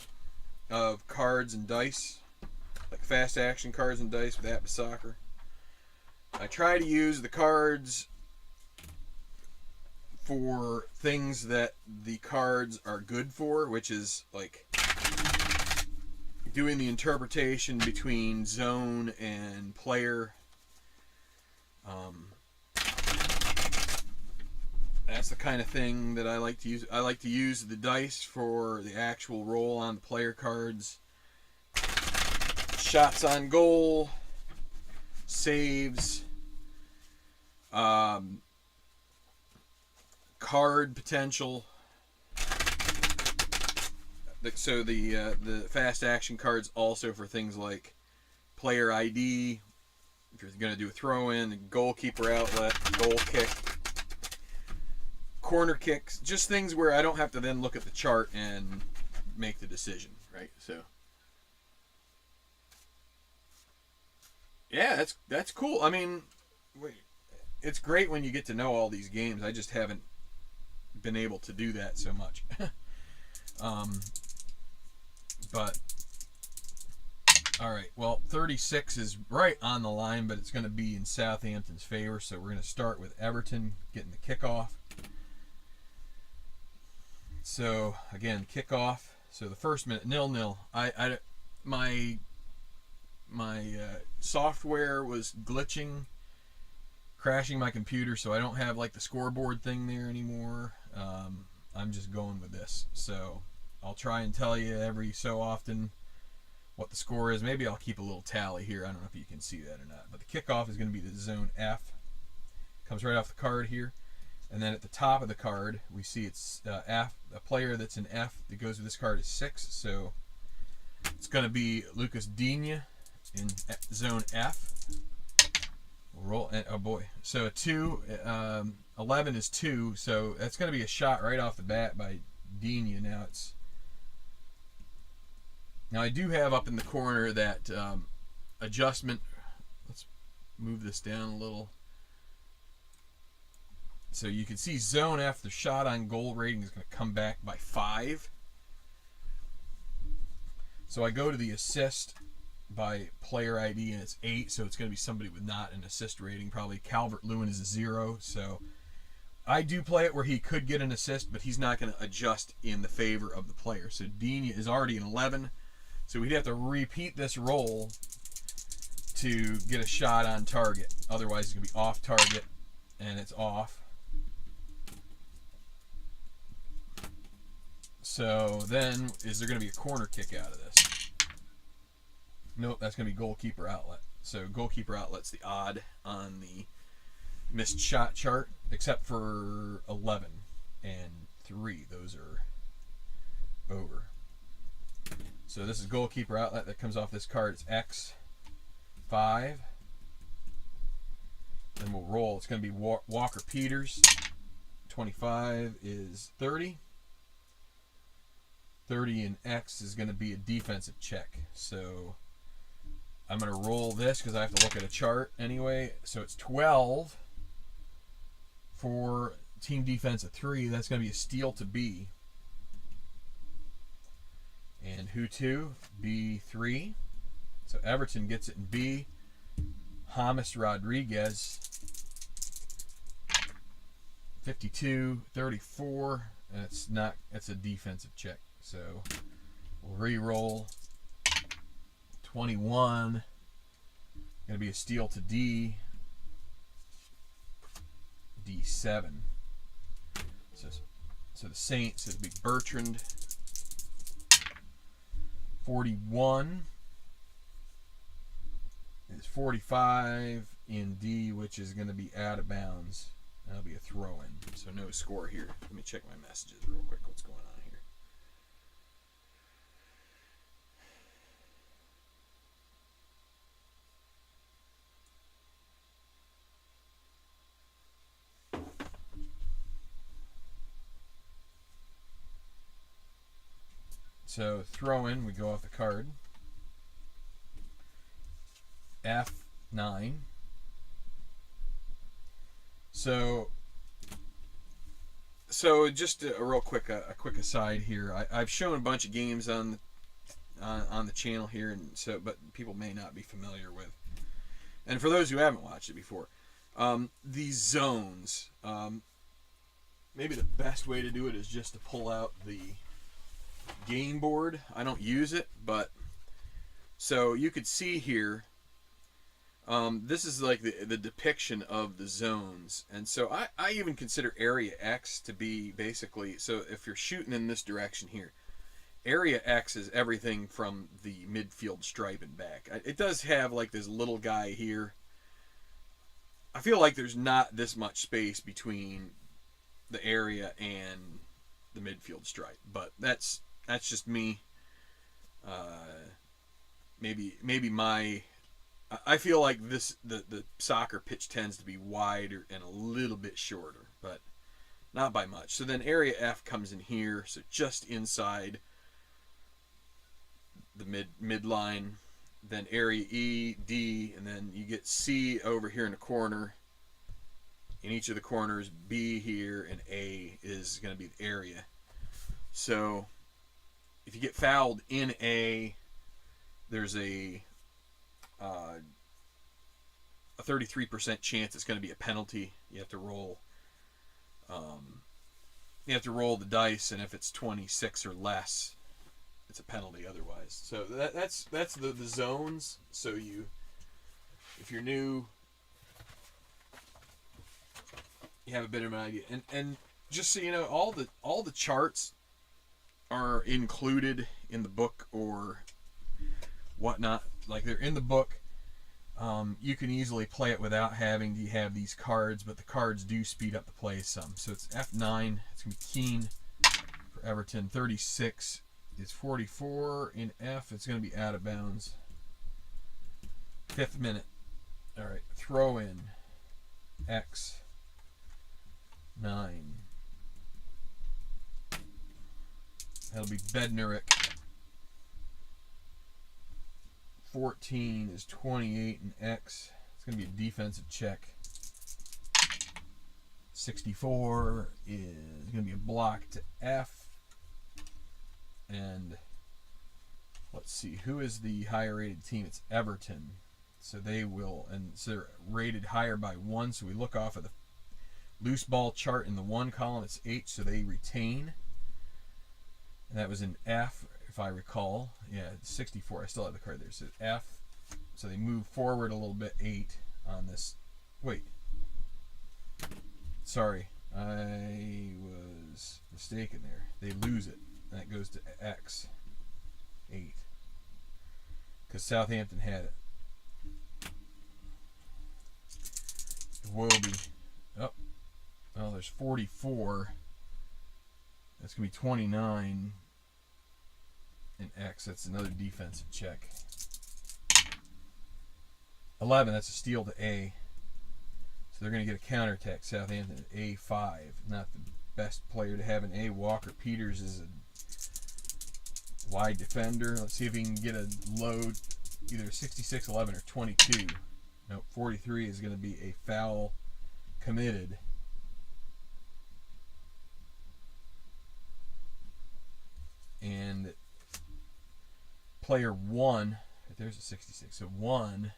of cards and dice, like fast action cards and dice with APBA Soccer. I try to use the cards for things that the cards are good for, which is like doing the interpretation between zone and player. That's the kind of thing that I like to use. I like to use the dice for the actual roll on the player cards. Shots on goal, saves, card potential. So the fast action cards also for things like player ID, if you're going to do a throw in, goalkeeper outlet, goal kick, corner kicks, just things where I don't have to then look at the chart and make the decision, right? So yeah, that's cool. I mean, it's great when you get to know all these games. I just haven't been able to do that so much. But all right, well, 36 is right on the line, but it's going to be in Southampton's favor. So we're going to start with Everton getting the kickoff. So again, kickoff. So the first minute, 0-0. My software was glitching, crashing my computer, so I don't have like the scoreboard thing there anymore. I'm just going with this. So I'll try and tell you every so often what the score is. Maybe I'll keep a little tally here. I don't know if you can see that or not. But the kickoff is going to be the zone F. Comes right off the card here. And then at the top of the card, we see it's F. A player that's in F that goes with this card is 6. So it's going to be Lucas Digne in zone F. We'll roll. Oh boy. So 11 is 2. So that's going to be a shot right off the bat by Digne. Now I do have up in the corner that adjustment. Let's move this down a little. So you can see zone F, the shot on goal rating is going to come back by 5. So I go to the assist by player ID and it's 8, so it's going to be somebody with not an assist rating. Probably Calvert-Lewin is a 0. So I do play it where he could get an assist, but he's not going to adjust in the favor of the player. So Digne is already an 11. So we'd have to repeat this roll to get a shot on target. Otherwise, it's going to be off target, and it's off. So then, is there going to be a corner kick out of this? Nope, that's going to be goalkeeper outlet. So goalkeeper outlet's the odd on the missed shot chart, except for 11 and 3. Those are over. So this is goalkeeper outlet that comes off this card. It's X5. Then we'll roll. It's going to be Walker Peters. 25 is 30. 30 in X is going to be a defensive check. So I'm going to roll this because I have to look at a chart anyway. So it's 12 for team defense of 3. That's going to be a steal to B. And who to? B3. So Everton gets it in B. James Rodriguez. 52, 34. That's a defensive check. So we'll re-roll. 21. Going to be a steal to D. D7. So the Saints, it'll be Bertrand. 41 is 45 in D, which is going to be out of bounds. That'll be a throw-in. So no score here. Let me check my messages real quick. What's going on here? So throw-in, we go off the card. F9. So just a real quick quick aside here. I've shown a bunch of games on the channel here, and but people may not be familiar with. And for those who haven't watched it before, these zones. Maybe the best way to do it is just to pull out the game board. I don't use it, but so you could see here. This is like the depiction of the zones, and so I even consider area X to be basically, so if you're shooting in this direction here, area X is everything from the midfield stripe and back. It does have like this little guy here. I feel like there's not this much space between the area and the midfield stripe, but that's just me. Maybe my. I feel like the soccer pitch tends to be wider and a little bit shorter, but not by much. So then area F comes in here, so just inside the midline. Then area E, D, and then you get C over here in the corner. In each of the corners, B here and A is going to be the area. So if you get fouled in A, there's a 33% chance it's going to be a penalty. You have to roll. You have to roll the dice, and if it's 26 or less, it's a penalty. Otherwise, so that's the zones. So if you're new, you have a bit of an idea. And just so you know, all the charts are included in the book or whatnot. Like they're in the book. You can easily play it without having to have these cards, but the cards do speed up the play some. So it's F9. It's going to be Keane for Everton. 36 is 44 in F. It's going to be out of bounds. 5th minute. All right. Throw in X9. That'll be Bednarek. 14 is 28 in X. It's going to be a defensive check. 64 is going to be a block to F. And let's see, who is the higher rated team? It's Everton. So they will, and so they're rated higher by 1. So we look off of the loose ball chart in the 1 column. It's H, so they retain. And that was in F, if I recall. Yeah, 64. I still have the card there. So F. So they move forward a little bit. 8 on this. Wait. Sorry. I was mistaken there. They lose it. And that goes to X. 8. Because Southampton had it. Will be. Oh. Well, there's 44. That's going to be 29 in X. That's another defensive check. 11, that's a steal to A. So they're going to get a counterattack. Southampton at A5. Not the best player to have an A. Walker Peters is a wide defender. Let's see if he can get a load, either 66, 11, or 22. Nope, 43 is going to be a foul committed. And player 1, there's a 66. So 1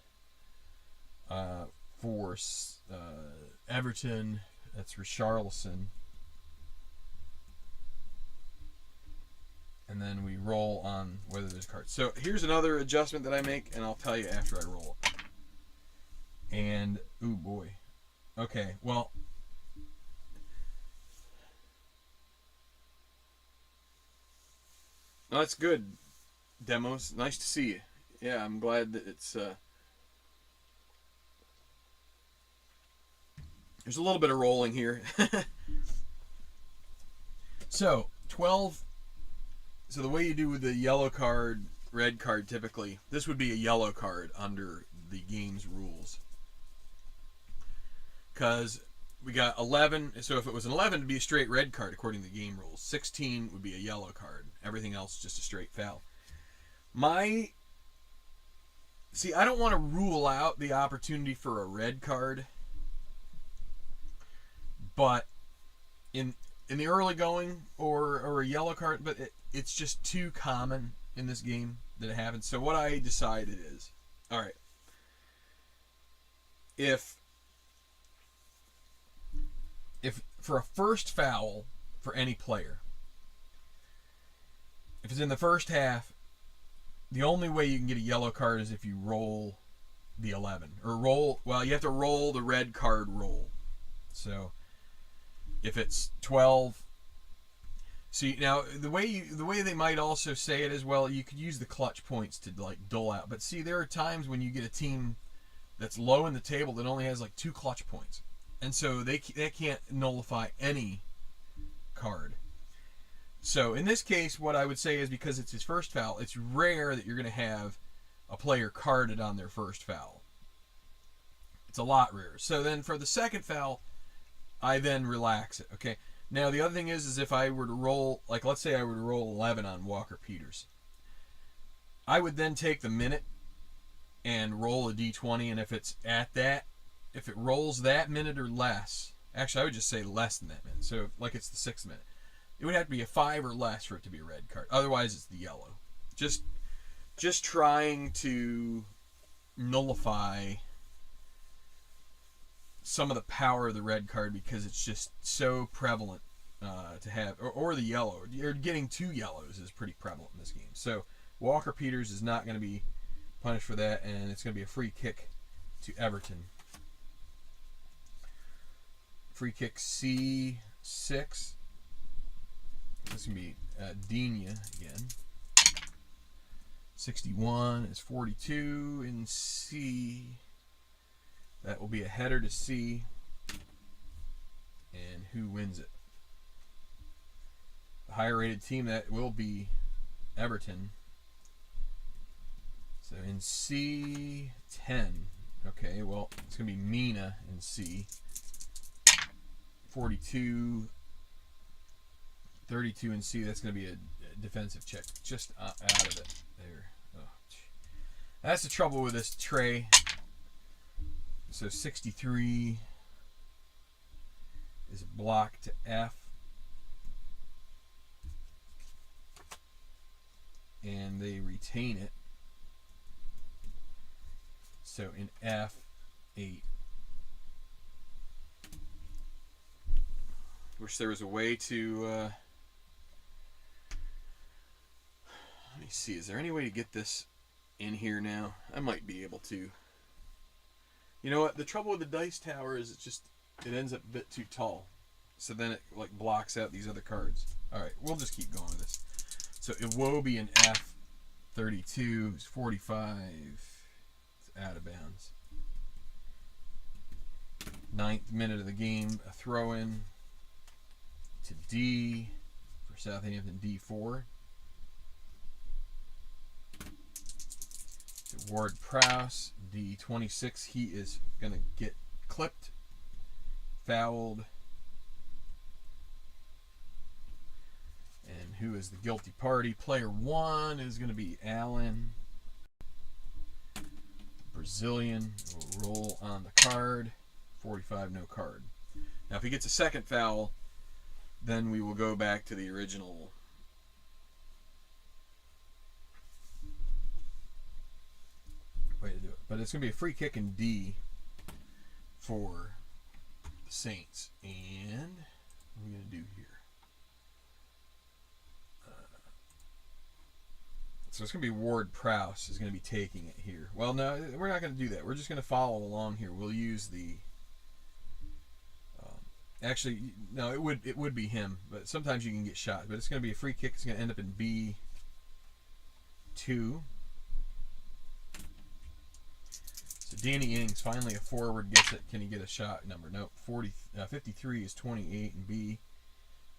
for Everton, that's Richarlison. And then we roll on whether there's cards. So here's another adjustment that I make, and I'll tell you after I roll. And, ooh boy. Okay, well. No, that's good, Demos. Nice to see you. Yeah, I'm glad that it's... there's a little bit of rolling here. So, 12... So the way you do with the yellow card, red card typically, this would be a yellow card under the game's rules. Because we got 11, so if it was an 11, it'd be a straight red card according to the game rules. 16 would be a yellow card. Everything else is just a straight foul. See, I don't want to rule out the opportunity for a red card, but in the early going or a yellow card, but it's just too common in this game that it happens. So what I decided is, all right, if for a first foul for any player, if it's in the first half, the only way you can get a yellow card is if you roll the 11 or you have to roll the red card roll. So if it's 12. See, now the way they might also say it is, well, you could use the clutch points to like dole out. But see, there are times when you get a team that's low in the table that only has like 2 clutch points, and so they can't nullify any card. So in this case, what I would say is, because it's his first foul, it's rare that you're going to have a player carded on their first foul. It's a lot rarer. So then for the second foul, I then relax it. Okay. Now, the other thing is if I were to roll, like let's say I were to roll 11 on Walker Peters, I would then take the minute and roll a d20, and if it's at that, if it rolls that minute or less, actually I would just say less than that minute, so like it's the 6th minute, it would have to be a 5 or less for it to be a red card. Otherwise, it's the yellow. Just trying to nullify some of the power of the red card, because it's just so prevalent to have, or the yellow. Or getting 2 yellows is pretty prevalent in this game. So Walker Peters is not going to be punished for that, and it's going to be a free kick to Everton. Free kick C6. This is going to be Dina again. 61 is 42 in C. That will be a header to C. And who wins it? The higher rated team, that will be Everton. So in C10. Okay, well, it's going to be Mina in C. 42. 32 in C. That's going to be a defensive check. Just out of it. There. Oh. That's the trouble with this tray. So 63 is block to F. And they retain it. So in F8. Wish there was a way to... let me see. Is there any way to get this in here now? I might be able to. You know what? The trouble with the dice tower is it ends up a bit too tall. So then it like blocks out these other cards. Alright, we'll just keep going with this. So Iwobi in F32 is 45. It's out of bounds. 9th minute of the game, a throw in to D for Southampton, D4. Ward Prowse, D26, he is going to get clipped, fouled. And who is the guilty party? Player 1 is going to be Allen. Brazilian will roll on the card. 45, no card. Now, if he gets a second foul, then we will go back to the original way to do it. But it's going to be a free kick in D for the Saints. And what are we going to do here? So it's going to be Ward Prowse is going to be taking it here. Well, no, we're not going to do that. We're just going to follow along here. We'll use the... actually, no, it would be him, but sometimes you can get shot. But it's going to be a free kick. It's going to end up in B2. So Danny Ings, finally a forward, gets it. Can he get a shot number? Nope. 53 is 28 in B.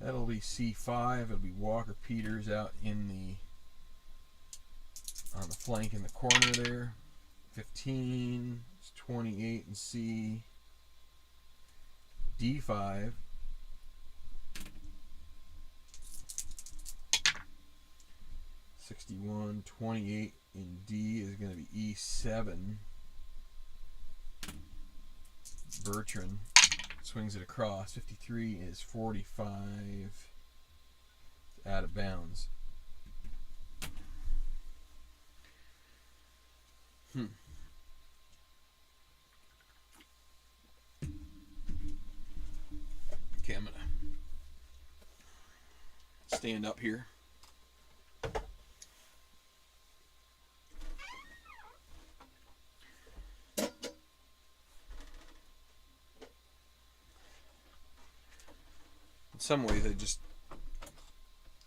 That'll be C5. It'll be Walker Peters out in the... on the flank in the corner there. 15 is 28 in C. D5. (61) 28 in D is going to be E7. Bertrand swings it across. 53 is 45. It's out of bounds. Okay, I'm going to stand up here. In some ways,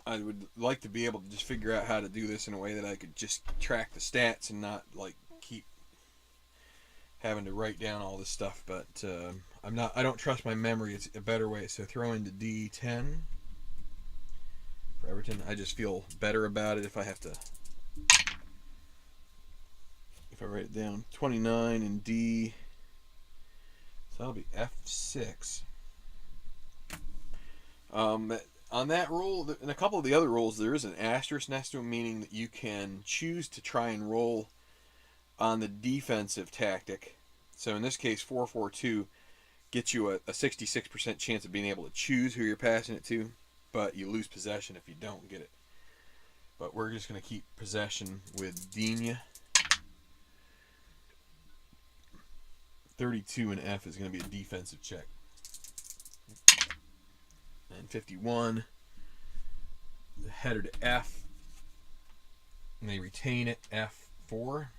I would like to be able to just figure out how to do this in a way that I could just track the stats and not like keep having to write down all this stuff, but I don't trust my memory. It's a better way. So throw into D10 for Everton. I just feel better about it if I write it down. 29 in D. So that'll be F6. On that rule, and a couple of the other rules, there is an asterisk next to them, meaning that you can choose to try and roll on the defensive tactic. So in this case, 4-4-2 gets you a 66% chance of being able to choose who you're passing it to, but you lose possession if you don't get it. But we're just going to keep possession with Digne. 32 in F is going to be a defensive check. And 51, the header to F, and they retain it, F4.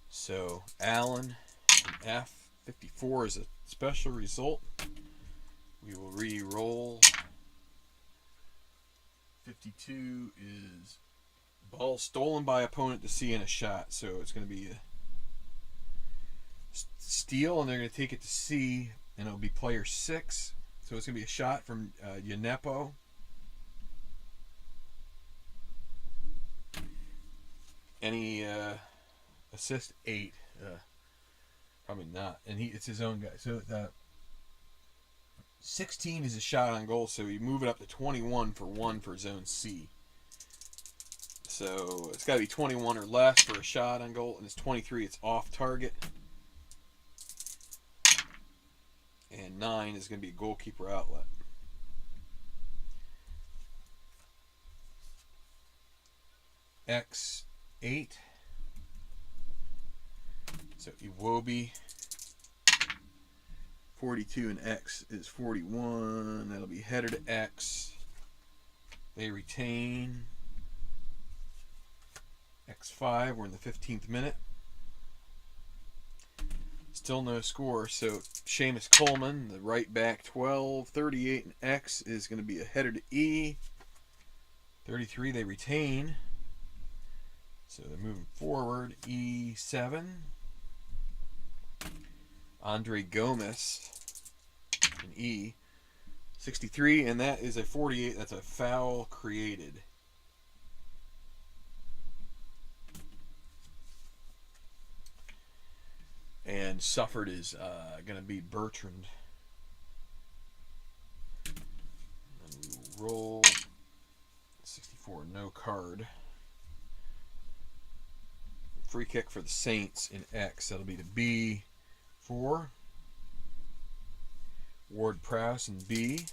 So Allen and F. 54 is a special result. We will re-roll. 52 is ball stolen by opponent to C in a shot. So it's going to be a steal, and they're going to take it to C, and it'll be player 6. So it's going to be a shot from Yanepo. Any assist? 8. Probably not. And it's his own guy. So 16 is a shot on goal, so you move it up to 21 for 1 for zone C. So it's got to be 21 or less for a shot on goal, and it's 23, it's off target. And 9 is going to be a goalkeeper outlet. X8. So Iwobi. 42 and X is 41. That'll be header to X. They retain. X5. We're in the 15th minute. Still no score. So Seamus Coleman, the right back, 12. 38 and X is going to be a header to E. 33. They retain. So they're moving forward. E7. Andre Gomez in E. 63, and that is a 48. That's a foul created. And suffered is going to be Bertrand. And we will roll. 64, no card. Free kick for the Saints in X. That'll be the B4. Ward Prowse in B.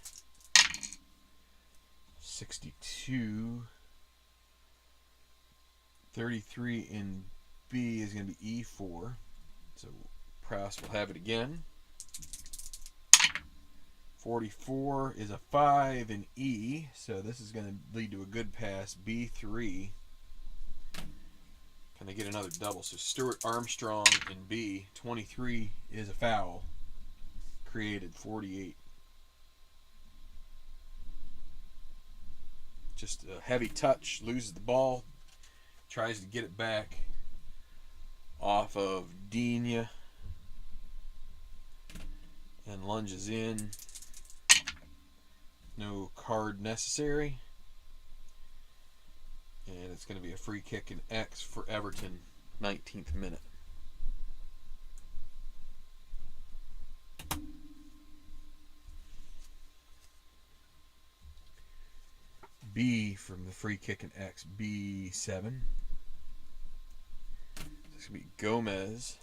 62. 33 in B is going to be E4. So Prowse will have it again. 44 is a 5 in E, so this is going to lead to a good pass. B3. Can they get another double? So Stuart Armstrong in B. 23 is a foul. Created 48. Just a heavy touch, loses the ball, tries to get it back off of Dina, and lunges in. No card necessary. And it's going to be a free kick in X for Everton, 19th minute. B from the free kick in X, B7. This is going to be Gomez.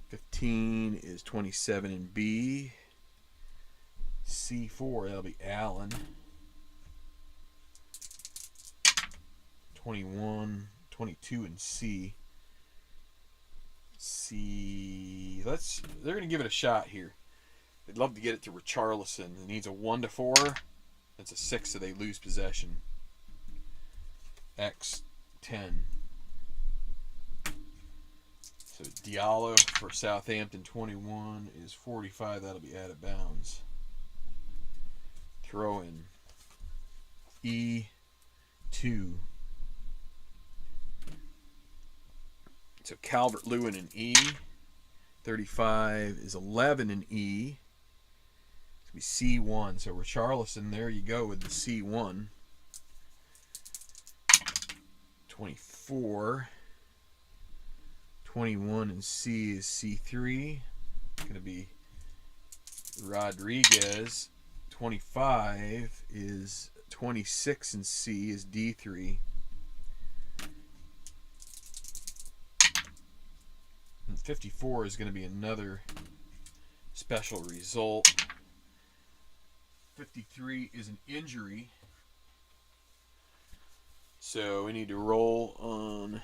15 is 27 in B. C4, that'll be Allen. 21, 22 in C. They're going to give it a shot here. They'd love to get it to Richarlison. It needs a 1-4. That's a 6, so they lose possession. X 10. So Diallo for Southampton, 21 is 45. That'll be out of bounds. Throw in E2. So Calvert-Lewin in E. 35 is 11 in E. It's going to be C1. So Richarlison, there you go with the C1. 24. 21 in C is C3. It's going to be Rodriguez. 25 is 26 in C is D3. And 54 is going to be another special result. 53 is an injury. So we need to roll on...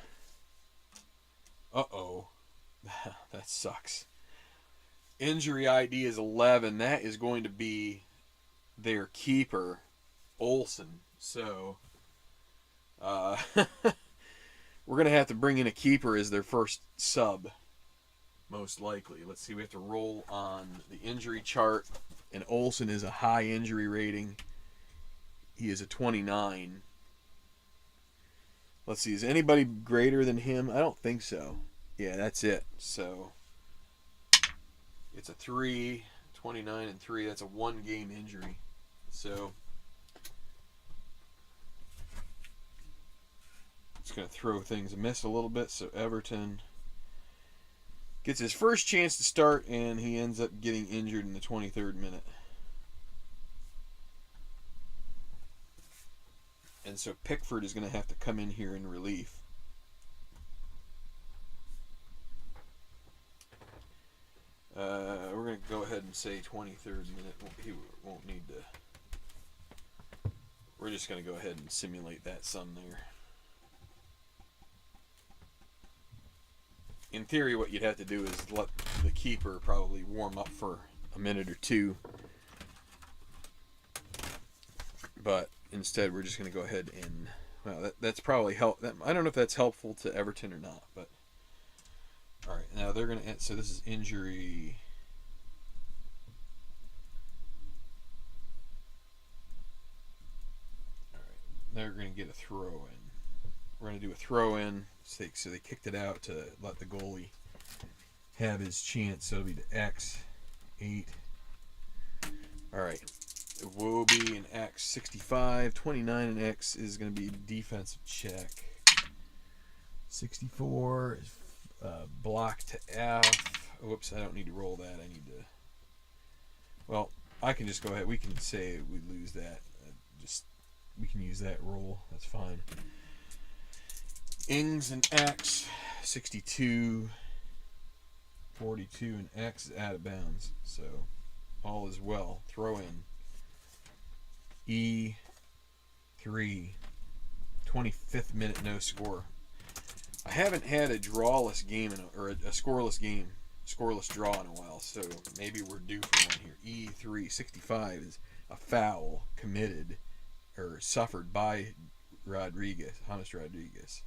Uh-oh. That sucks. Injury ID is 11. That is going to be their keeper, Olsen. So, we're going to have to bring in a keeper as their first sub, most likely. Let's see. We have to roll on the injury chart. And Olsen is a high injury rating. He is a 29. Let's see, is anybody greater than him? I don't think so. Yeah, that's it. So, it's a 3, 29 and 3. That's a 1-game injury. So, it's going to throw things amiss a little bit. So, Everton gets his first chance to start, and he ends up getting injured in the 23rd minute. And so Pickford is going to have to come in here in relief. We're going to go ahead and say 23rd minute. He won't need to. We're just going to go ahead and simulate that sun there. In theory, what you'd have to do is let the keeper probably warm up for a minute or two. But instead, we're just going to go ahead and... Well, that's probably I don't know if that's helpful to Everton or not, but... Alright, now they're going to... So this is injury... Alright, they're going to get a throw-in. We're going to do a throw-in. So they kicked it out to let the goalie have his chance. So it'll be the X, 8. Alright. Wobie and X, 65. 29 and X is going to be defensive check. 64 is block to F. Whoops, I don't need to roll that. I need to... Well, I can just go ahead. We can say we lose that. We can use that roll. That's fine. Ings and X, 62. 42 and X is out of bounds. So, all is well. Throw in. E3, 25th minute, no score. I haven't had a drawless game or a scoreless game scoreless draw in a while, so maybe we're due for one here. E365 is a foul committed or suffered by Rodriguez, James Rodriguez.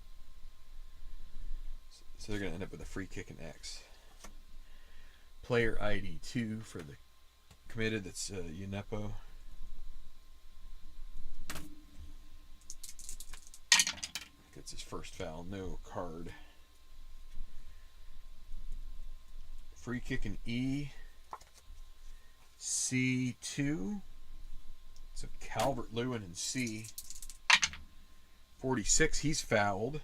So they're going to end up with a free kick and X. Player ID 2 for the committed, that's Unepo. Gets his first foul, no card. Free kick in E. C2. So Calvert-Lewin in C. 46, he's fouled.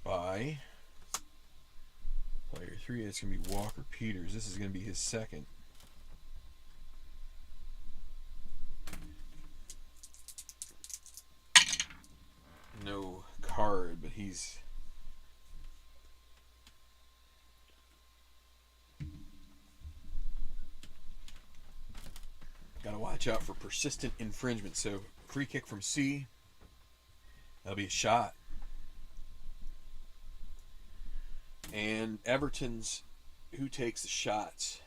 By player 3. It's going to be Walker Peters. This is going to be his second. No card, but he's got to watch out for persistent infringement. So free kick from C. That'll be a shot. And Everton's, who takes the shots?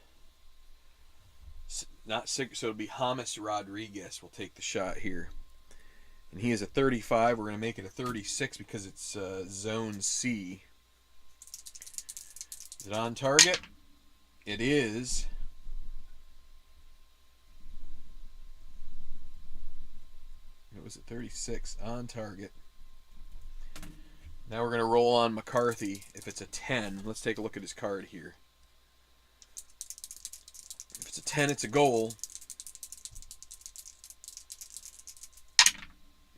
Not so it'll be James Rodriguez will take the shot here. And he is a 35. We're going to make it a 36 because it's zone C. Is it on target? It is. It was a 36 on target. Now we're going to roll on McCarthy. If it's a 10, let's take a look at his card here. If it's a 10, it's a goal.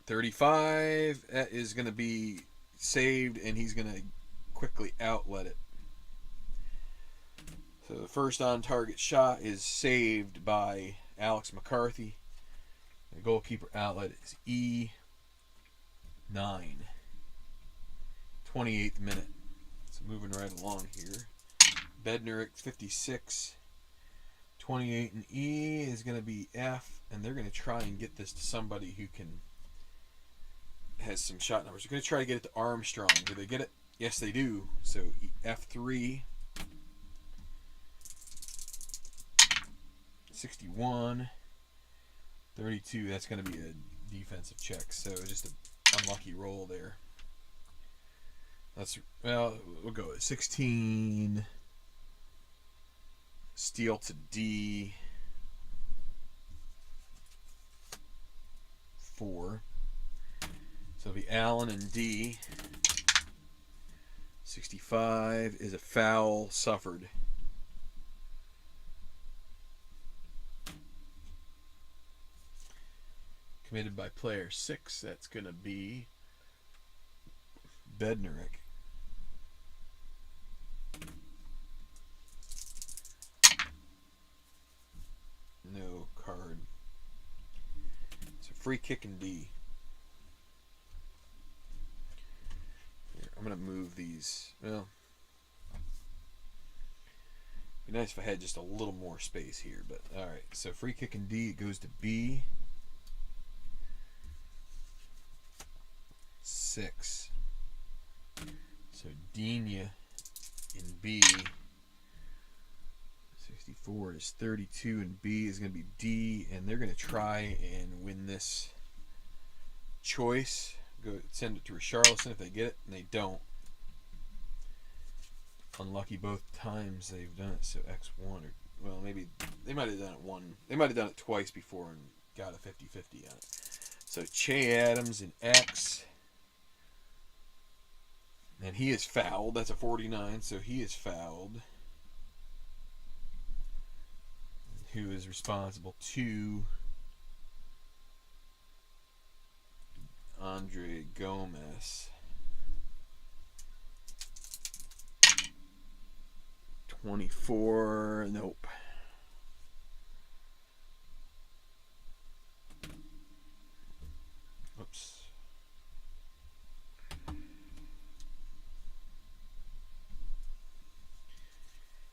35, that is going to be saved, and he's going to quickly outlet it. So the first on-target shot is saved by Alex McCarthy. The goalkeeper outlet is E9. 28th minute. So moving right along here. Bednarik, 56. 28 and E is going to be F, and they're going to try and get this to somebody who has some shot numbers. They're going to try to get it to Armstrong. Do they get it? Yes, they do. So F3. 61. 32. That's going to be a defensive check. So just an unlucky roll there. We'll go with 16. Steal to D. 4. So it'll be Allen and D. 65 is a foul suffered. Committed by player 6. That's going to be Bednarik. No card. It's a free kick in D. Here, I'm going to move these. Well, it'd be nice if I had just a little more space here, but alright. So free kick in D, it goes to B. 6. So Dina in B. 64 is 32, and B is going to be D, and they're going to try and win this choice. Go send it to Richarlison if they get it, and they don't. Unlucky both times they've done it. So X1, or well, maybe they might have done it one. They might have done it twice before and got a 50-50 on it. So Che Adams in X. And he is fouled. That's a 49, so he is fouled. Who is responsible? To Andre Gomez. 24. Nope. Oops.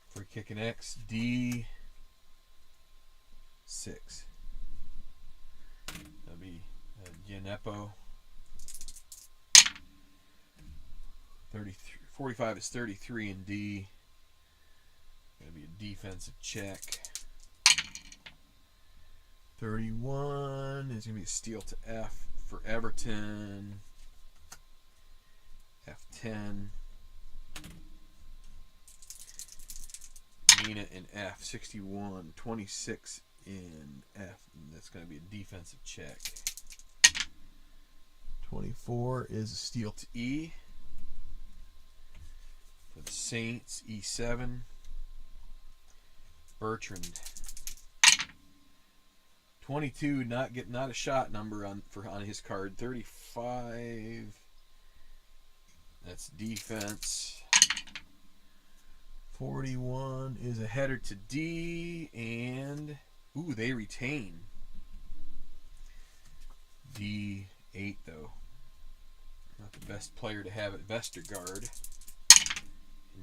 Free kick in X. D. 6. That'll be Unepo. 33, 45 is 33 in D. Going to be a defensive check. 31 is going to be a steal to F for Everton. F10. Mina in F. 61. 26 in F. And that's going to be a defensive check. 24 is a steal to E. For the Saints, E7. Bertrand. 22, not a shot number on his card. 35. That's defense. 41 is a header to D, and ooh, they retain. D8 though. Not the best player to have at Vestergaard.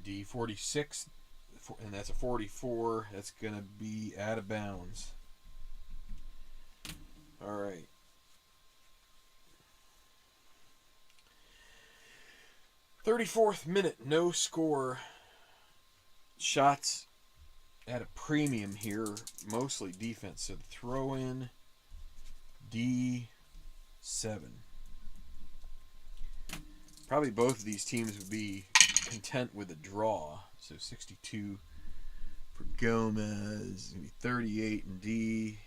D46, and that's a 44. That's going to be out of bounds. All right. "34th minute, no score. Shots at a premium here, mostly defense. So the throw in D7. Probably both of these teams would be content with a draw. So 62 for Gomez, maybe 38 in D.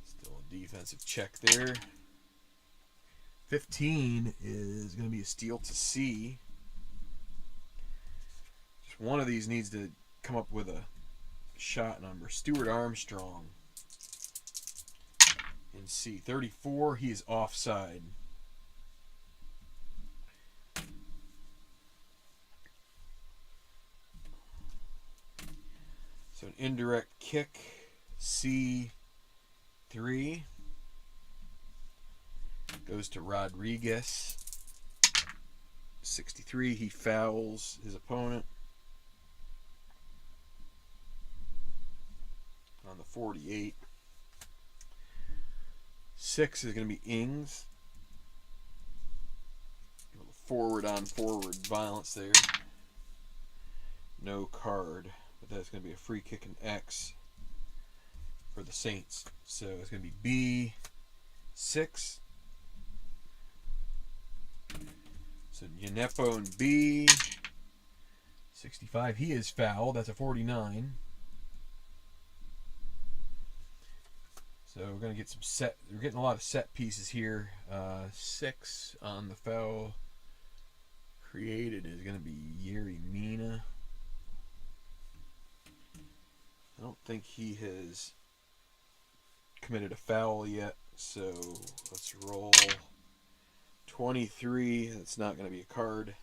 Still a defensive check there. 15 is going to be a steal to C. Just one of these needs to come up with a shot number. Stuart Armstrong in C. 34, he is offside. So an indirect kick, C3, goes to Rodriguez. 63, he fouls his opponent. On the 48. 6 is going to be Ings. A little forward on forward violence there. No card. But that's going to be a free kick in X for the Saints. So it's going to be B6. So Yanepo and B. 65. He is fouled. That's a 49. So we're going to get some set. We're getting a lot of set pieces here. 6 on the foul created is going to be Yerry Mina. I don't think he has committed a foul yet, so let's roll. 23, that's not going to be a card.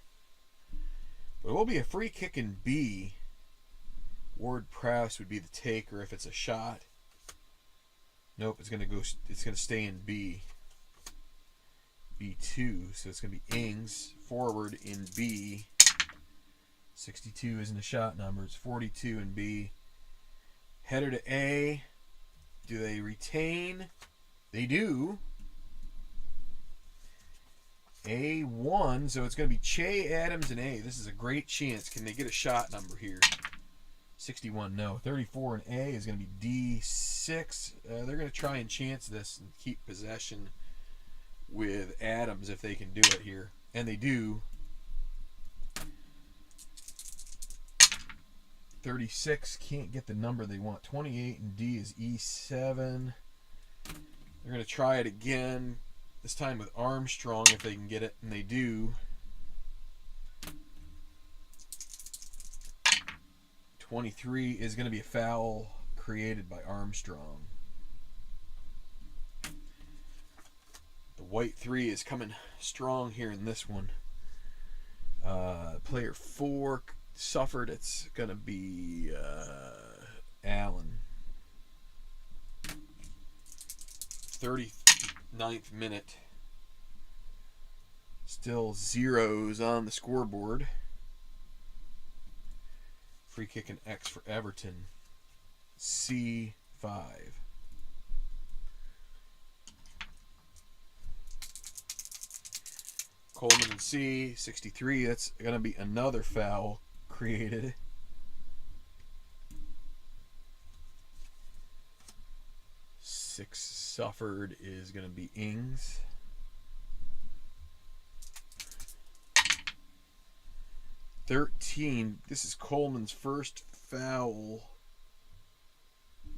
But it will be a free kick in B. Ward Prowse would be the taker if it's a shot. Nope, it's going to stay in B. B2, so it's going to be Ings forward in B. 62 isn't a shot number, it's 42 in B. Header to A. Do they retain? They do. A1, so it's going to be Che, Adams, and A. This is a great chance. Can they get a shot number here? 61, no. 34 and A is going to be D6. They're going to try and chance this and keep possession with Adams if they can do it here. And they do. 36 can't get the number they want. 28 and D is E7. They're going to try it again. This time with Armstrong if they can get it, and they do. 23 is going to be a foul created by Armstrong. The white 3 is coming strong here in this one. Player 4 suffered. It's going to be Allen. 39th minute. Still zeros on the scoreboard. Free kick and X for Everton. C5. Coleman and C, 63. That's going to be another foul created. Six suffered is going to be Ings. $13. This is Coleman's first foul.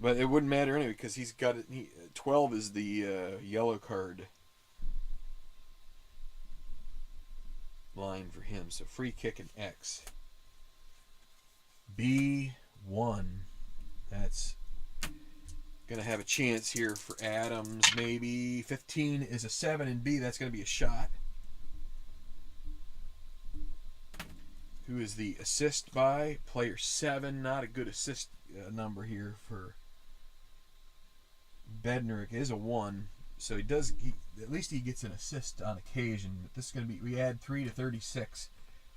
But it wouldn't matter anyway because he's got it. 12 is the yellow card line for him. So free kick and X. B1. That's going to have a chance here for Adams. Maybe 15 is a 7 and B. That's going to be a shot. Who is the assist by? Player 7. Not a good assist number here for Bednarik. Is a 1. So at least he gets an assist on occasion. But this is going to be, we add 3 to 36.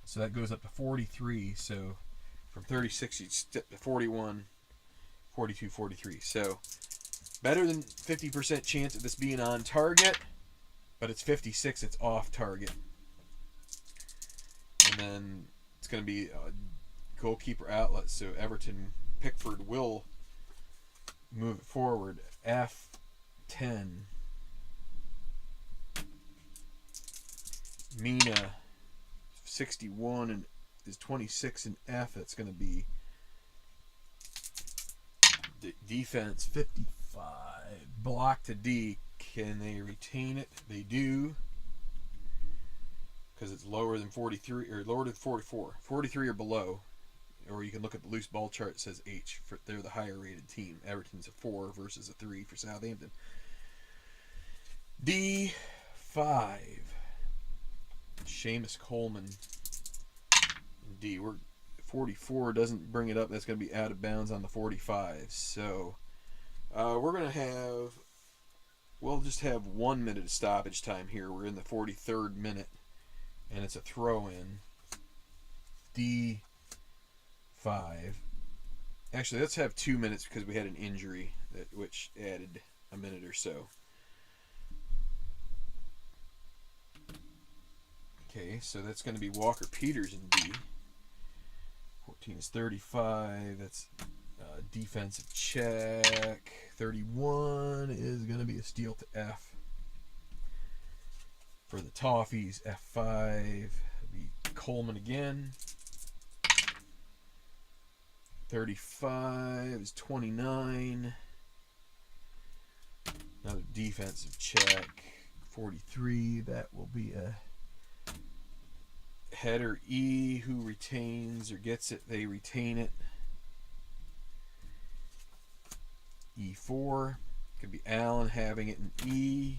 So that goes up to 43. So from 36 you step to 41, 42, 43. So better than 50% chance of this being on target, but it's 56, it's off target. And then it's going to be a goalkeeper outlet, so Everton, Pickford will move it forward. F10. Mina, 61 and is 26 in F. That's going to be defense 55. Block to D. Can they retain it? They do. Because it's lower than 43 or lower than 44. 43 or below. Or you can look at the loose ball chart. It says H. They're the higher rated team. Everton's a 4 versus a 3 for Southampton. D5. Seamus Coleman. D. 44 doesn't bring it up. That's going to be out of bounds on the 45. So we're going to we'll just have 1 minute of stoppage time here. We're in the 43rd minute. And it's a throw-in. D5. Actually, let's have 2 minutes because we had an injury, which added a minute or so. Okay, so that's going to be Walker Peters in D. 14 is 35. That's defensive check. 31 is going to be a steal to F. For the Toffees, F5. It'll be Coleman again. 35 is 29. Another defensive check. 43. That will be a header E. Who retains or gets it? They retain it. E4. Could be Allen having it in E.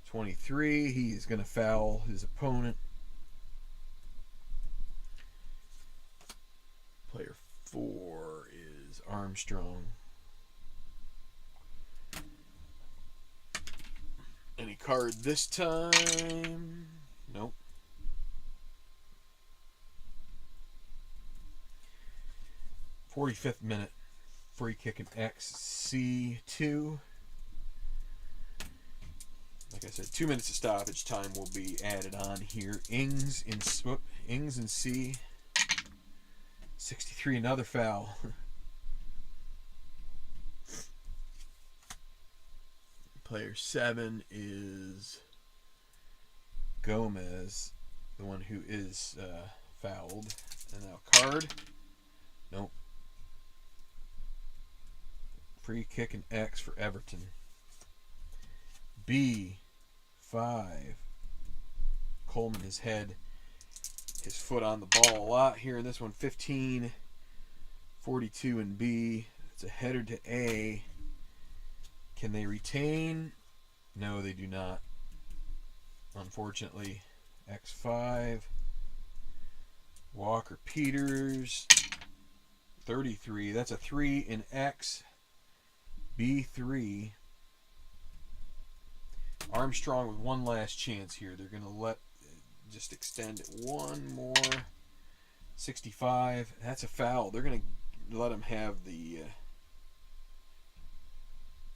23. He is going to foul his opponent. Player 4 is Armstrong. Any card this time? Nope. .45 minute. Free kick and X. C2. Like I said, 2 minutes of stoppage time will be added on here. Ings in C. 63, another foul. Player 7 is Gomez, the one who is fouled. And now card. Nope. Free kick and X for Everton. B5. Coleman, his foot on the ball a lot here in this one. 15, 42 in B. It's a header to A. Can they retain? No, they do not. Unfortunately. X5. Walker Peters. 33. That's a 3 in X. B3. Armstrong with one last chance here. They're going to just extend it one more. 65. That's a foul. They're going to let him have the...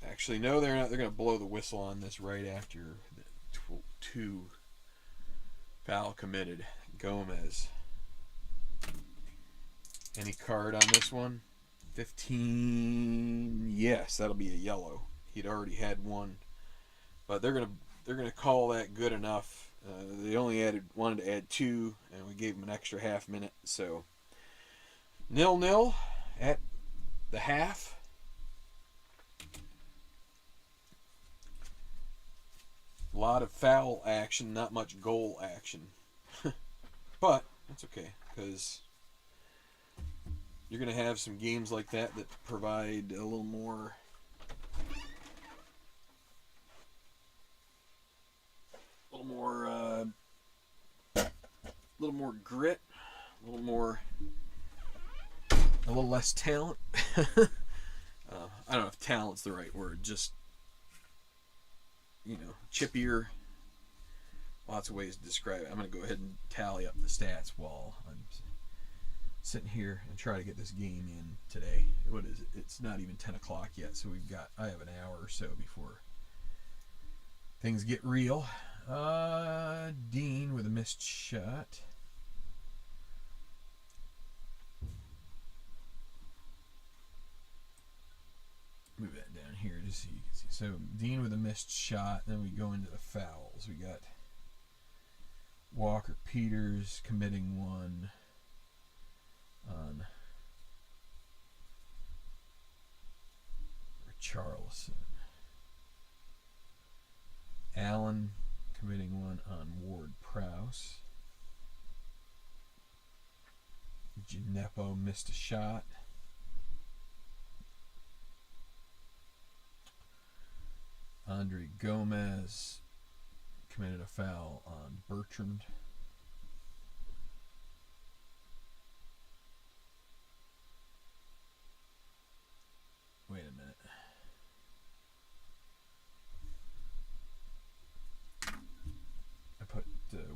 actually, no, they're not. They're going to blow the whistle on this right after 2 foul committed. Gomez. Any card on this one? 15. Yes, that'll be a yellow. He'd already had one, but they're gonna call that good enough. They only wanted to add 2, and we gave them an extra half minute. So 0-0 at the half. A lot of foul action, not much goal action. But that's okay, because you're going to have some games like that provide a little more grit, a little less talent. I don't know if talent's the right word, just, chippier. Lots of ways to describe it. I'm going to go ahead and tally up the stats while I'm sitting here and try to get this game in today. What is it? It's not even 10 o'clock yet, so I have an hour or so before things get real. Dean with a missed shot. Move that down here just so you can see. So Dean with a missed shot. Then we go into the fouls. We got Walker Peters committing one on Charleston. Allen committing one on Ward Prowse. Gineppo missed a shot. Andre Gomez committed a foul on Bertrand. Wait a minute. I put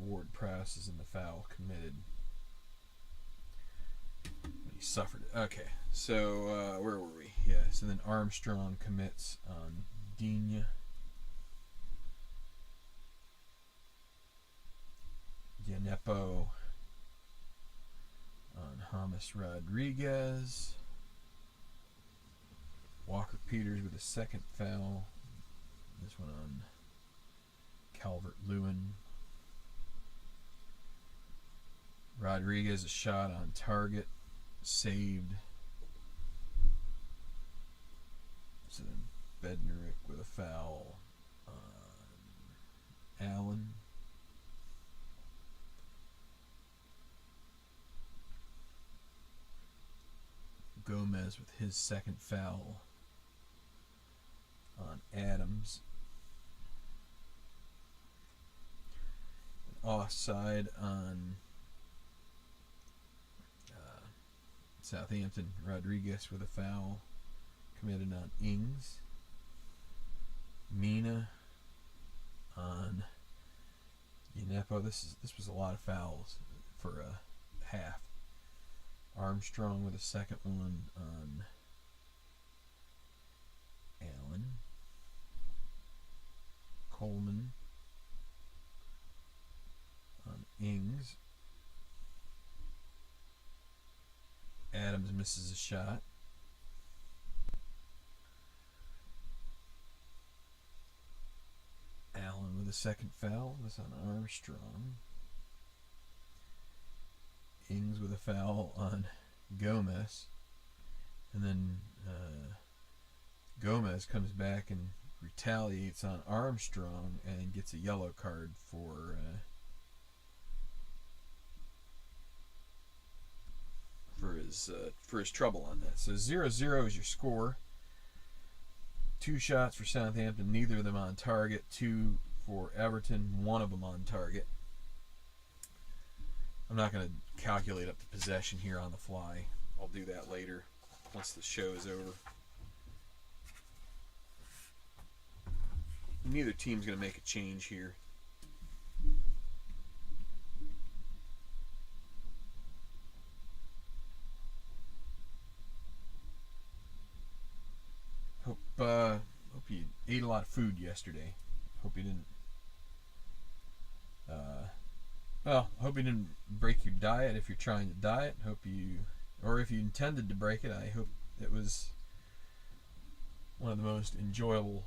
Ward Prowse is in the foul committed. He suffered it. Okay, so where were we? Yeah, so then Armstrong commits on Digne. Gineppo on James Rodriguez. Walker Peters with a second foul. This one on Calvert-Lewin. Rodriguez a shot on target. Saved. So then Bednarik with a foul on Allen. Gomez with his second foul on Adams. Offside on Southampton. Rodriguez with a foul committed on Ings. Mina on Gineppo. This was a lot of fouls for a half. Armstrong with a second one on Allen. Coleman on Ings. Adams misses a shot. Allen with a second foul. This on Armstrong. Ings with a foul on Gomez. And then Gomez comes back and retaliates on Armstrong and gets a yellow card for his trouble on that. So 0-0 is your score. 2 shots for Southampton, neither of them on target. 2 for Everton, 1 of them on target. I'm not going to calculate up the possession here on the fly. I'll do that later once the show is over. Neither team's going to make a change here. Hope you ate a lot of food yesterday. Hope you didn't Well, I hope you didn't break your diet if you're trying to diet. Or if you intended to break it, I hope it was one of the most enjoyable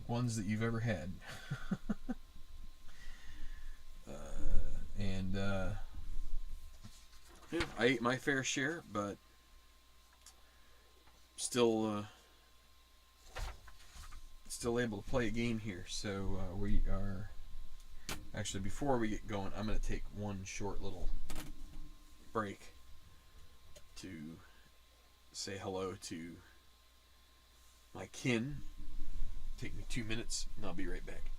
ones that you've ever had. And yeah, I ate my fair share, but still able to play a game here. So we are actually, before we get going, I'm going to take one short little break to say hello to my kin. Take me 2 minutes, and I'll be right back.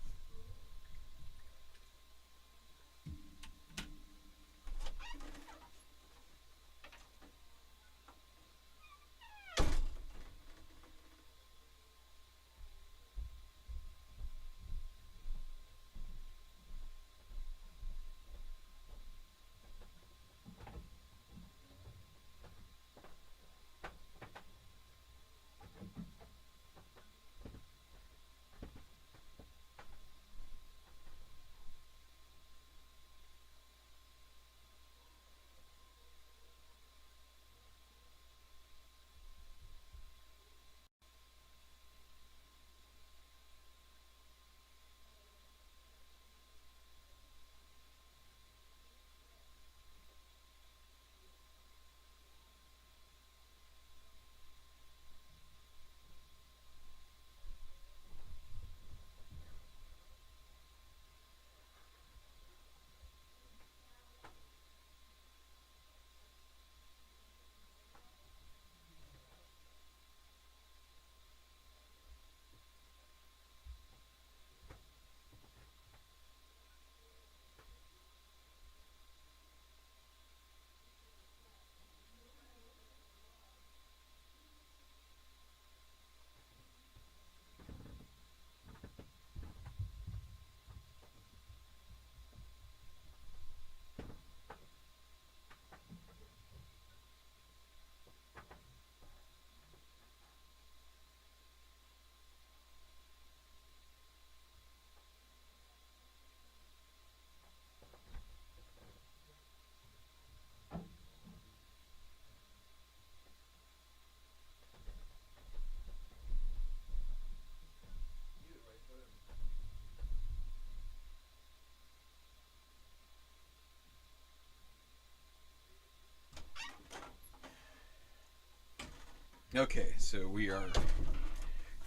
Okay, so we are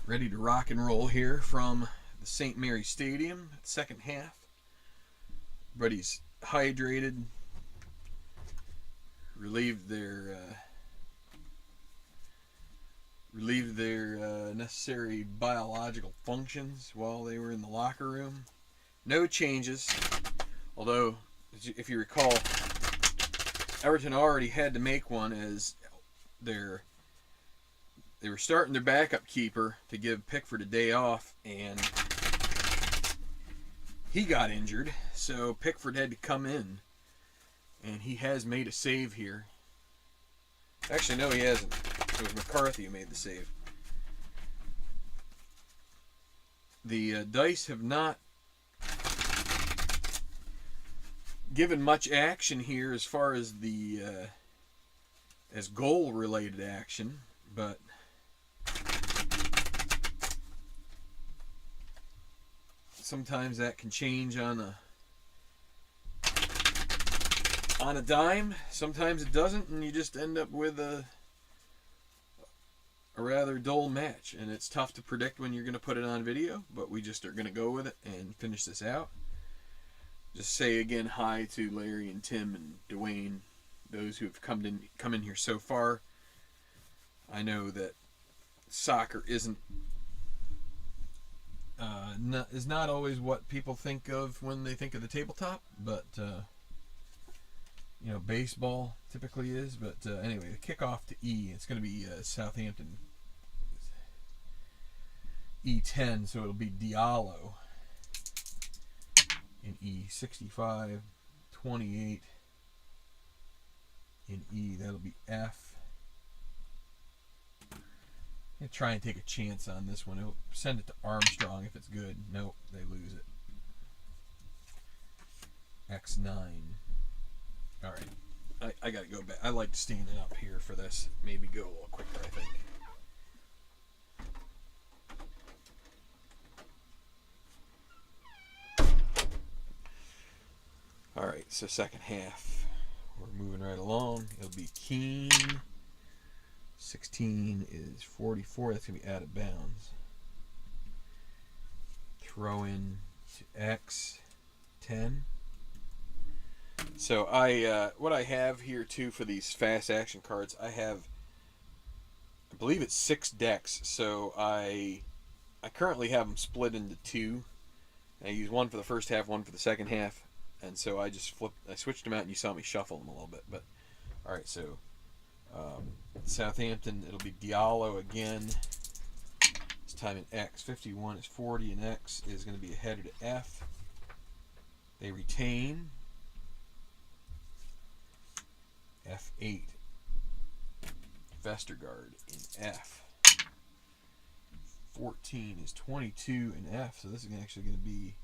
ready to rock and roll here from the St. Mary Stadium, second half. Everybody's hydrated, relieved their necessary biological functions while they were in the locker room. No changes, although, if you recall, Everton already had to make one as they were starting their backup keeper to give Pickford a day off, and he got injured, so Pickford had to come in, and he has made a save here. Actually, no, he hasn't. It was McCarthy who made the save. The dice have not given much action here as far as the as goal-related action, but sometimes that can change on a dime. Sometimes it doesn't, and you just end up with a rather dull match, and it's tough to predict when you're going to put it on video, but we just are going to go with it and finish this out. Just say again hi to Larry and Tim and Dwayne, those who have come in here so far. I know that soccer is not always what people think of when they think of the tabletop, but baseball typically is. But anyway, the kickoff to E, it's going to be Southampton E10, so it'll be Diallo in E. 65, 28 in E, that'll be F. I'm going to try and take a chance on this one. I'll send it to Armstrong if it's good. Nope, they lose it. X9. Alright. I got to go back. I like standing up here for this. Maybe go a little quicker, I think. Alright, so second half. We're moving right along. It'll be Keene. 16 is 44. That's going to be out of bounds. Throw in to X. 10. So what I have here too for these fast action cards, I believe it's 6 decks. So I currently have them split into 2. I use one for the first half, one for the second half, and so I switched them out, and you saw me shuffle them a little bit. But all right, so Southampton, it'll be Diallo again. This time in X. 51 is 40, and X is going to be headed to F. They retain. F8. Vestergaard in F. 14 is 22 in F. So this is actually going to be...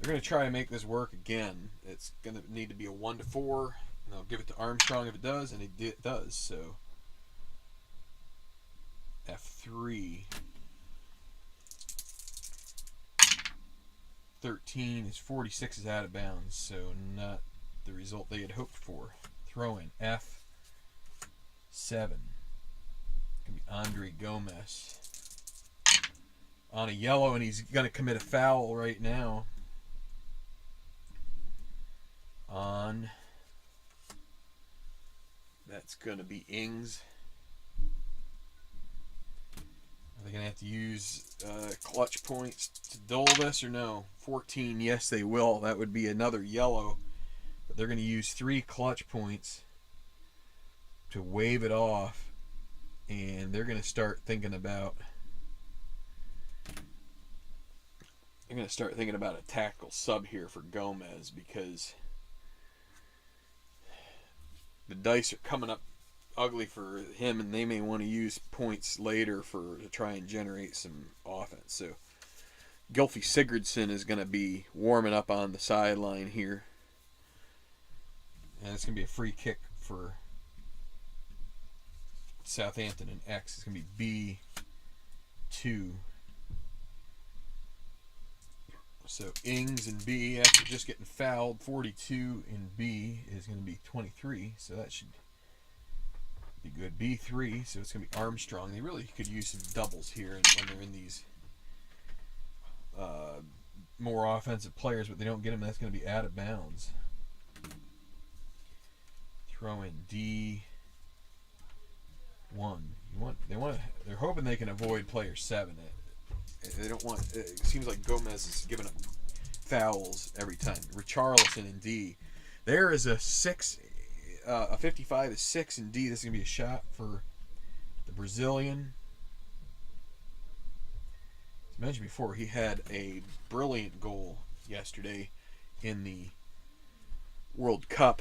They're going to try and make this work again. It's going to need to be a 1-4. And I'll give it to Armstrong if it does, and it does. So F3. 13 is 46 is out of bounds, so not the result they had hoped for. Throw in F7. It's going to be Andre Gomez. On a yellow, and he's going to commit a foul right now. On. That's going to be Ings. Are they going to have to use clutch points to dull this or no? 14, yes they will. That would be another yellow. But they're going to use 3 clutch points to wave it off. And they're going to start thinking about... I'm going to start thinking about a tactical sub here for Gomez, because the dice are coming up ugly for him, and they may want to use points later to try and generate some offense. So Gylfi Sigurdsson is going to be warming up on the sideline here, and it's going to be a free kick for Southampton and X. It's going to be B2. So Ings in B, after just getting fouled, 42 in B is going to be 23. So that should be good. B3, so it's going to be Armstrong. They really could use some doubles here when they're in these more offensive players, but they don't get them. That's going to be out of bounds. Throw in D1. They're hoping they can avoid player 7. They don't want. It seems like Gomez is giving up fouls every time. Richarlison in D. There is a 6. A 55 is 6 in D. This is gonna be a shot for the Brazilian. As mentioned before, he had a brilliant goal yesterday in the World Cup.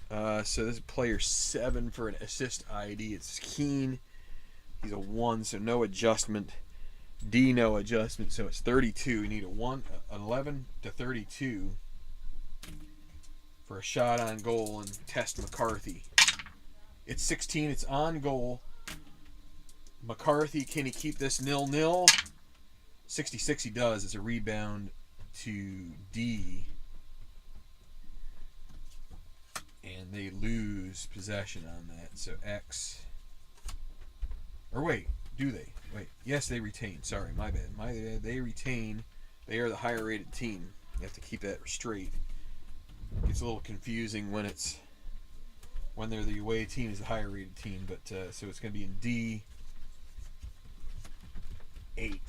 So this is player 7 for an assist ID. It's Keene. He's a 1, so no adjustment. D, no adjustment, so it's 32. You need an 11 to 32 for a shot on goal and test McCarthy. It's 16. It's on goal. McCarthy, can he keep this 0-0? 66 he does. It's a rebound to D. And they lose possession on that. So X. Or wait, do they? Wait, yes, they retain. Sorry, my bad. They retain. They are the higher rated team. You have to keep that straight. It gets a little confusing when they're the away team is the higher rated team. But so it's going to be in D8.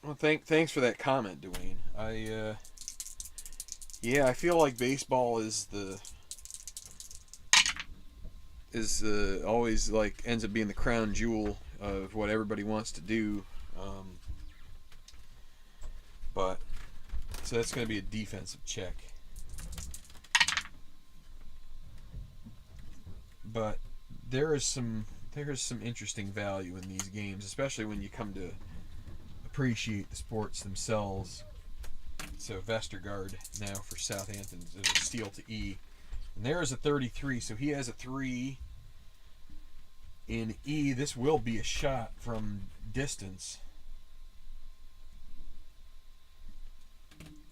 Well, thanks for that comment, Dwayne. I feel like baseball is always like ends up being the crown jewel of what everybody wants to do. But so that's going to be a defensive check. but there is some interesting value in these games, especially when you come to appreciate the sports themselves. So Vestergaard now for Southampton is a steal to E. And there is a 33, so he has a 3 in E. This will be a shot from distance.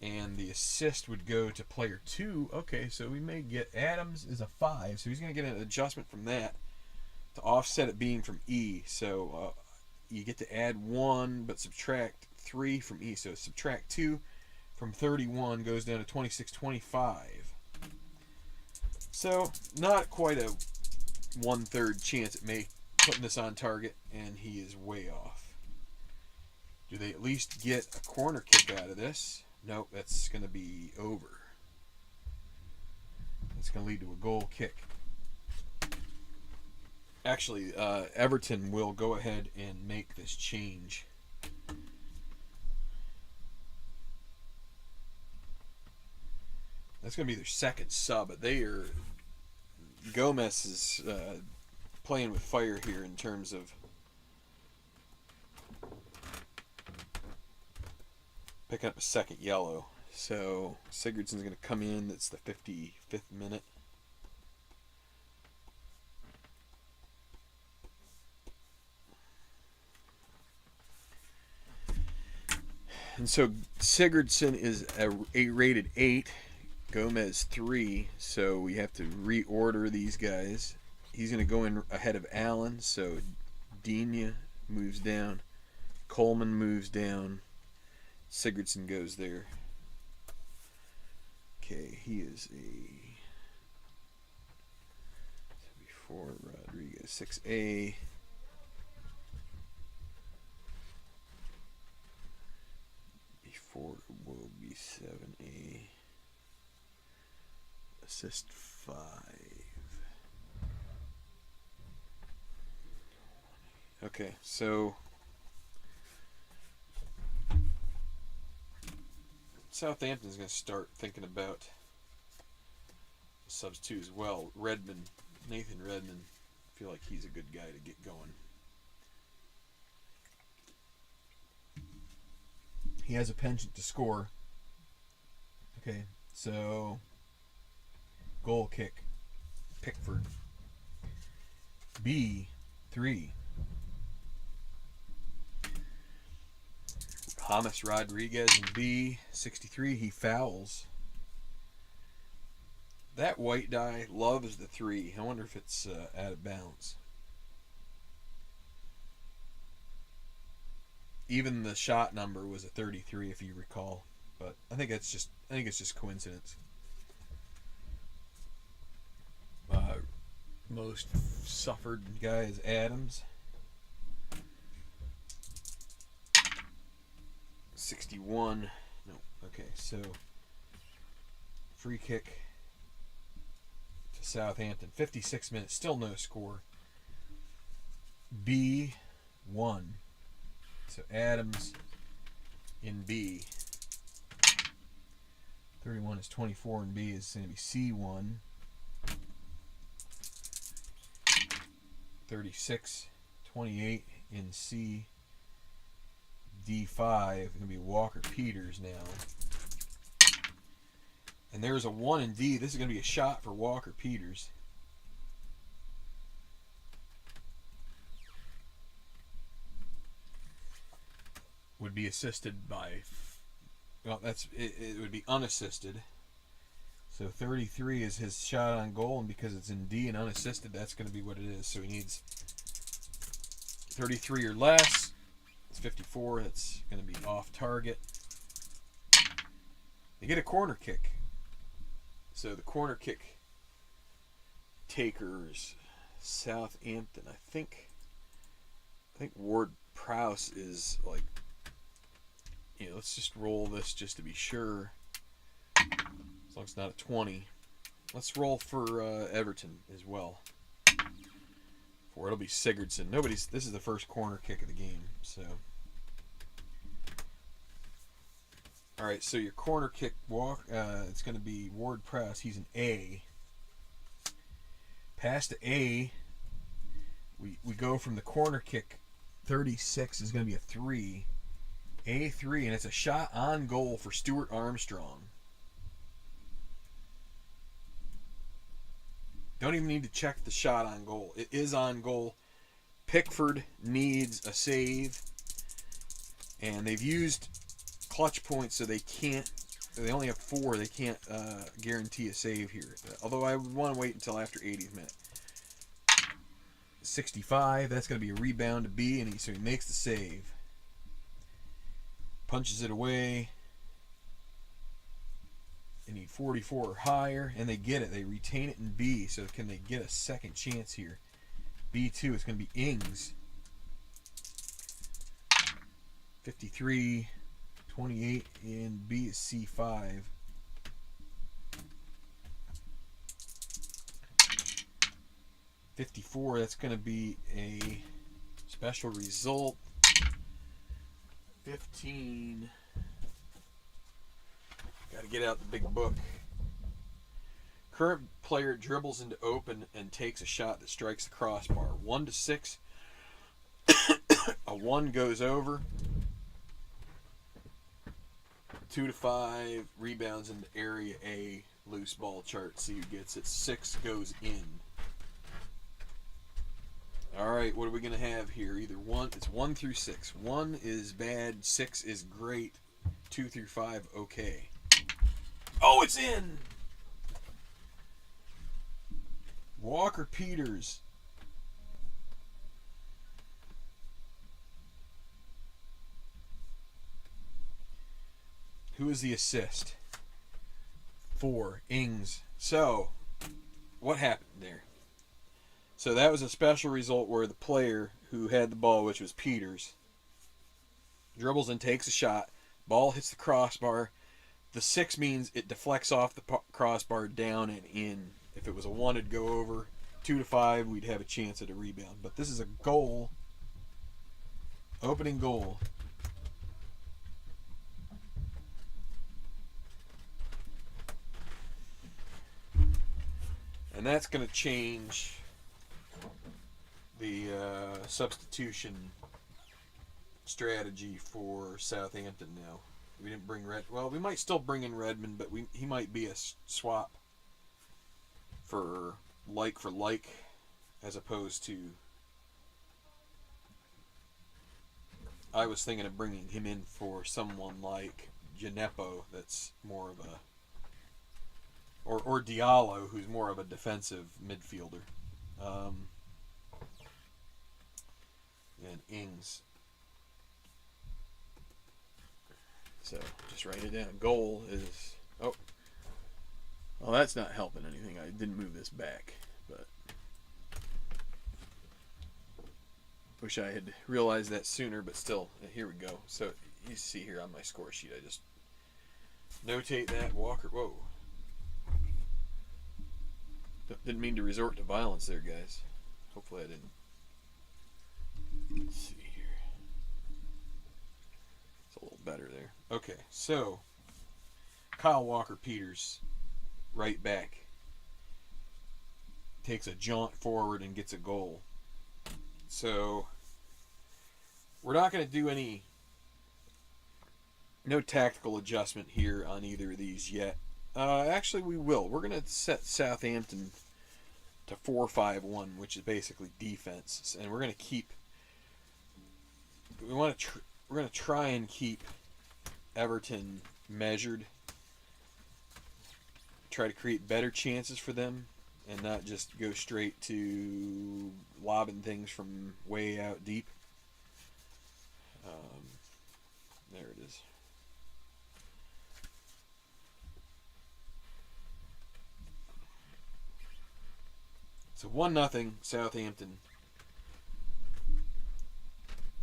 And the assist would go to player 2. Okay, so we may get Adams is a 5, so he's going to get an adjustment from that to offset it being from E. So you get to add 1 but subtract 3 from E. So subtract 2 from 31 goes down to 26-25. So not quite a 1/3 chance at putting this on target, and he is way off. Do they at least get a corner kick out of this? Nope, that's going to be over. That's going to lead to a goal kick. Actually, Everton will go ahead and make this change. That's going to be their second sub, but Gomez is playing with fire here in terms of picking up a second yellow. So Sigurdsson's going to come in. That's the 55th minute. And so Sigurdsson is a rated 8. Gomez 3. So we have to reorder these guys. He's going to go in ahead of Allen. So Digne moves down. Coleman moves down. Sigurdsson goes there. Okay, he is a before Rodriguez 6A. Before will be 7A. Assist 5. Okay, so Southampton's going to start thinking about subs too as well. Nathan Redmond, I feel like he's a good guy to get going. He has a penchant to score. Okay, so goal kick, Pickford. B3. James Rodriguez in B, 63. He fouls. That white die loves the 3. I wonder if it's out of bounds. Even the shot number was a 33, if you recall. But I think it's just coincidence. Most suffered guy is Adams. 61. No. Okay, so free kick to Southampton. 56 minutes. Still no score. B1. So Adams in B. 31 is 24 in B is going to be C1. 36, 28 in C. D5 is going to be Walker Peters now. And there's a 1 in D. This is going to be a shot for Walker Peters. Would be assisted by, well, it would be unassisted. So 33 is his shot on goal, and because it's in D and unassisted, that's going to be what it is. So he needs 33 or less. It's 54. That's going to be off target. They get a corner kick. So the corner kick takers, Southampton. I think Ward-Prowse is like, let's just roll this just to be sure. As long as it's not a 20. Let's roll for Everton as well. It'll be Sigurdsson. This is the first corner kick of the game, so. Alright, so your corner kick it's going to be Ward-Prowse. He's an A. Pass to A. We go from the corner kick. 36 is going to be a 3. A3, and it's a shot on goal for Stuart Armstrong. Don't even need to check the shot on goal. It is on goal. Pickford needs a save. And they've used clutch points, so they can't. They only have 4. They can't guarantee a save here. Although I would want to wait until after 80th minute. 65. That's going to be a rebound to B, and so he makes the save. Punches it away. They need 44 or higher, and they get it. They retain it in B, so can they get a second chance here? B2, it's going to be Ings. 53, 28, and B is C5. $54, that's going to be a special result. 15. Got to get out the big book. Current player dribbles into open and takes a shot that strikes the crossbar. 1 to 6. A 1 goes over. 2 to 5 rebounds into area A. Loose ball chart. See who gets it. 6 goes in. All right, what are we going to have here? Either 1, it's 1 through 6. 1 is bad, 6 is great, 2 through 5, okay. Oh, it's in! Walker Peters. Who is the assist? 4, Ings. So, what happened there? So that was a special result where the player who had the ball, which was Peters, dribbles and takes a shot. Ball hits the crossbar. The 6 means it deflects off the crossbar down and in. If it was a 1, it'd go over. 2 to 5, we'd have a chance at a rebound. But this is a goal. Opening goal. And that's going to change the substitution strategy for Southampton now. We didn't bring well, we might still bring in Redmond, but he might be a swap for like, as opposed to. I was thinking of bringing him in for someone like Gineppo, that's more of a, or Diallo, who's more of a defensive midfielder. And Ings. So just write it down. Goal is, oh, well, that's not helping anything. I didn't move this back, but wish I had realized that sooner. But still, here we go. So you see here on my score sheet, I just notate that Walker. Whoa! Didn't mean to resort to violence there, guys. Hopefully I didn't. Let's see here. It's a little better there. Okay, so Kyle Walker-Peters, right back, takes a jaunt forward and gets a goal. So we're not going to do no tactical adjustment here on either of these yet. Actually, we will. We're going to set Southampton to 4-5-1, which is basically defense, and we're going to keep. We're going to try and keep Everton measured. Try to create better chances for them, and not just go straight to lobbing things from way out deep. There it is. So 1-0 Southampton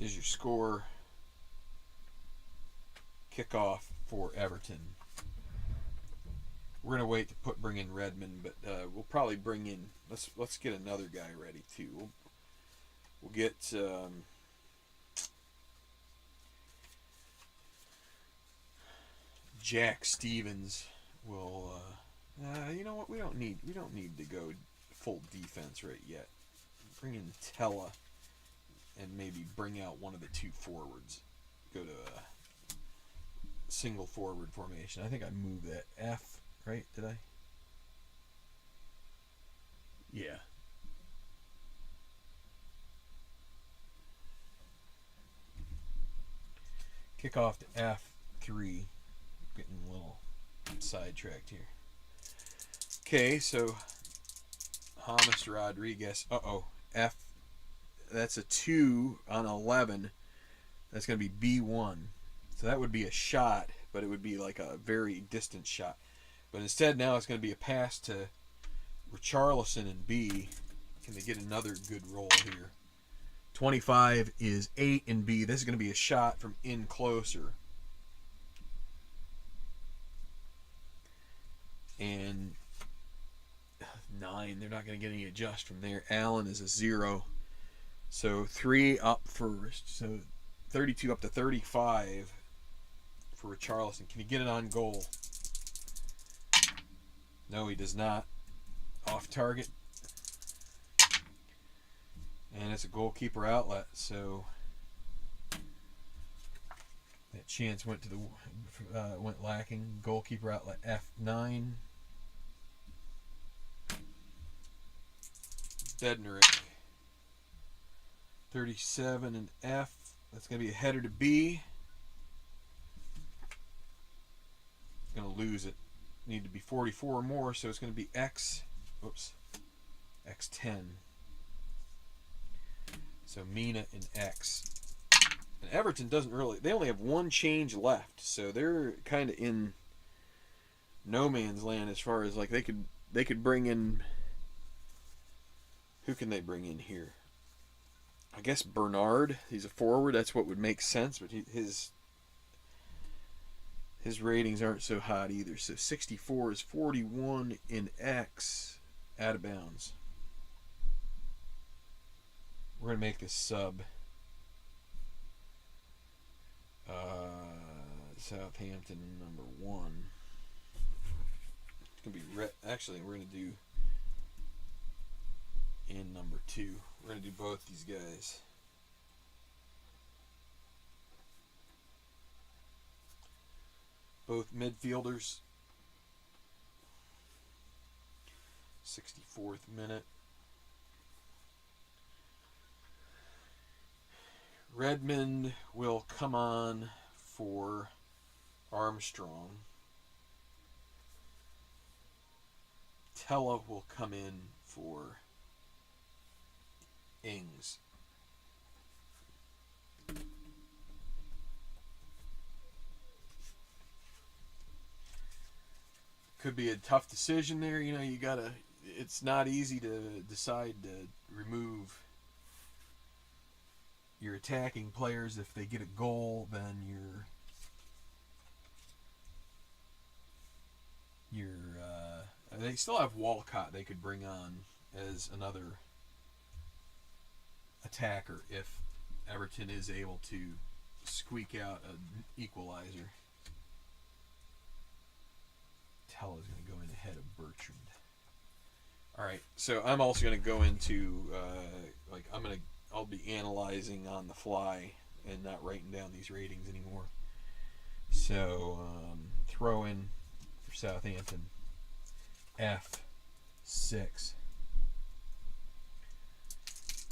is your score. Kickoff for Everton. We're gonna wait to bring in Redmond, but we'll probably bring in. Let's get another guy ready too. We'll get Jack Stevens. Will you know what? We don't need to go full defense right yet. Bring in Tella and maybe bring out one of the two forwards. Go to a single forward formation. I think I moved that F, right? Did I? Yeah. Kick off to F3. Getting a little sidetracked here. Okay, so James Rodriguez. F. That's a 2 on 11. That's going to be B1. So that would be a shot, but it would be like a very distant shot. But instead now it's going to be a pass to Richarlison in B. Can they get another good roll here? 25 is 8 in B. This is going to be a shot from in closer. And 9, they're not going to get any adjust from there. Allen is a 0. So 3 up for, so 32 up to 35 for Richarlison. Can he get it on goal? No, he does not. Off target. And it's a goalkeeper outlet, so that chance went to the went lacking. Goalkeeper outlet F9. Bednarek 37 and F. That's going to be a header to B. Going to lose it. Need to be 44 or more, so it's going to be X. Whoops. X10. So Mina and X. And Everton doesn't really, they only have one change left, so they're kind of in no man's land as far as like they could bring in. Who can they bring in here? I guess Bernard. He's a forward. That's what would make sense, but his ratings aren't so hot either. So 64 is 41 in X, out of bounds. We're going to make this sub. Southampton number 1. It's going to be actually we're going to do in number 2. We're going to do both these guys. Both midfielders. 64th minute. Redmond will come on for Armstrong. Tella will come in for Ings. Could be a tough decision there. You know, you gotta. It's not easy to decide to remove your attacking players. If they get a goal, then they still have Walcott they could bring on as another attacker if Everton is able to squeak out an equalizer. Tella's going to go in ahead of Bertrand. All right, so I'm also going to go into I'll be analyzing on the fly and not writing down these ratings anymore. So throw in for Southampton F6.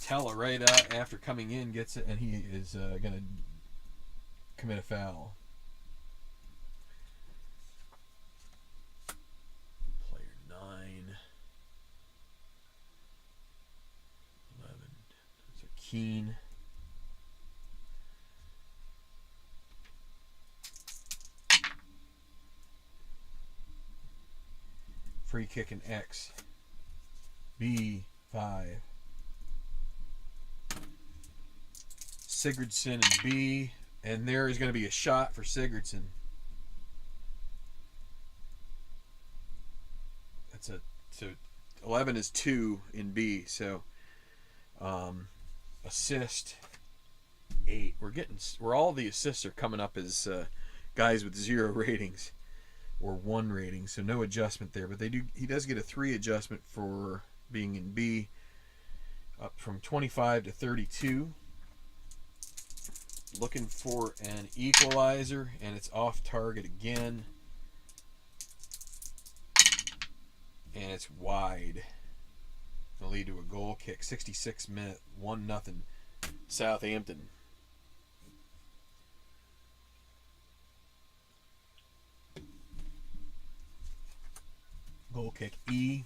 Tella right out after coming in gets it, and he is going to commit a foul. Player 9. 11. So Keane. Free kick in X. B5. Sigurdsson and B. And there is going to be a shot for Sigurdsson. So 11 is 2 in B. So assist 8. We're all the assists are coming up as guys with 0 ratings or 1 rating. So no adjustment there. But he does get a 3 adjustment for being in B, up from 25 to 32. Looking for an equalizer, and it's off target again. And it's wide. It'll lead to a goal kick. 66 minute, 1-0 Southampton. Goal kick E5.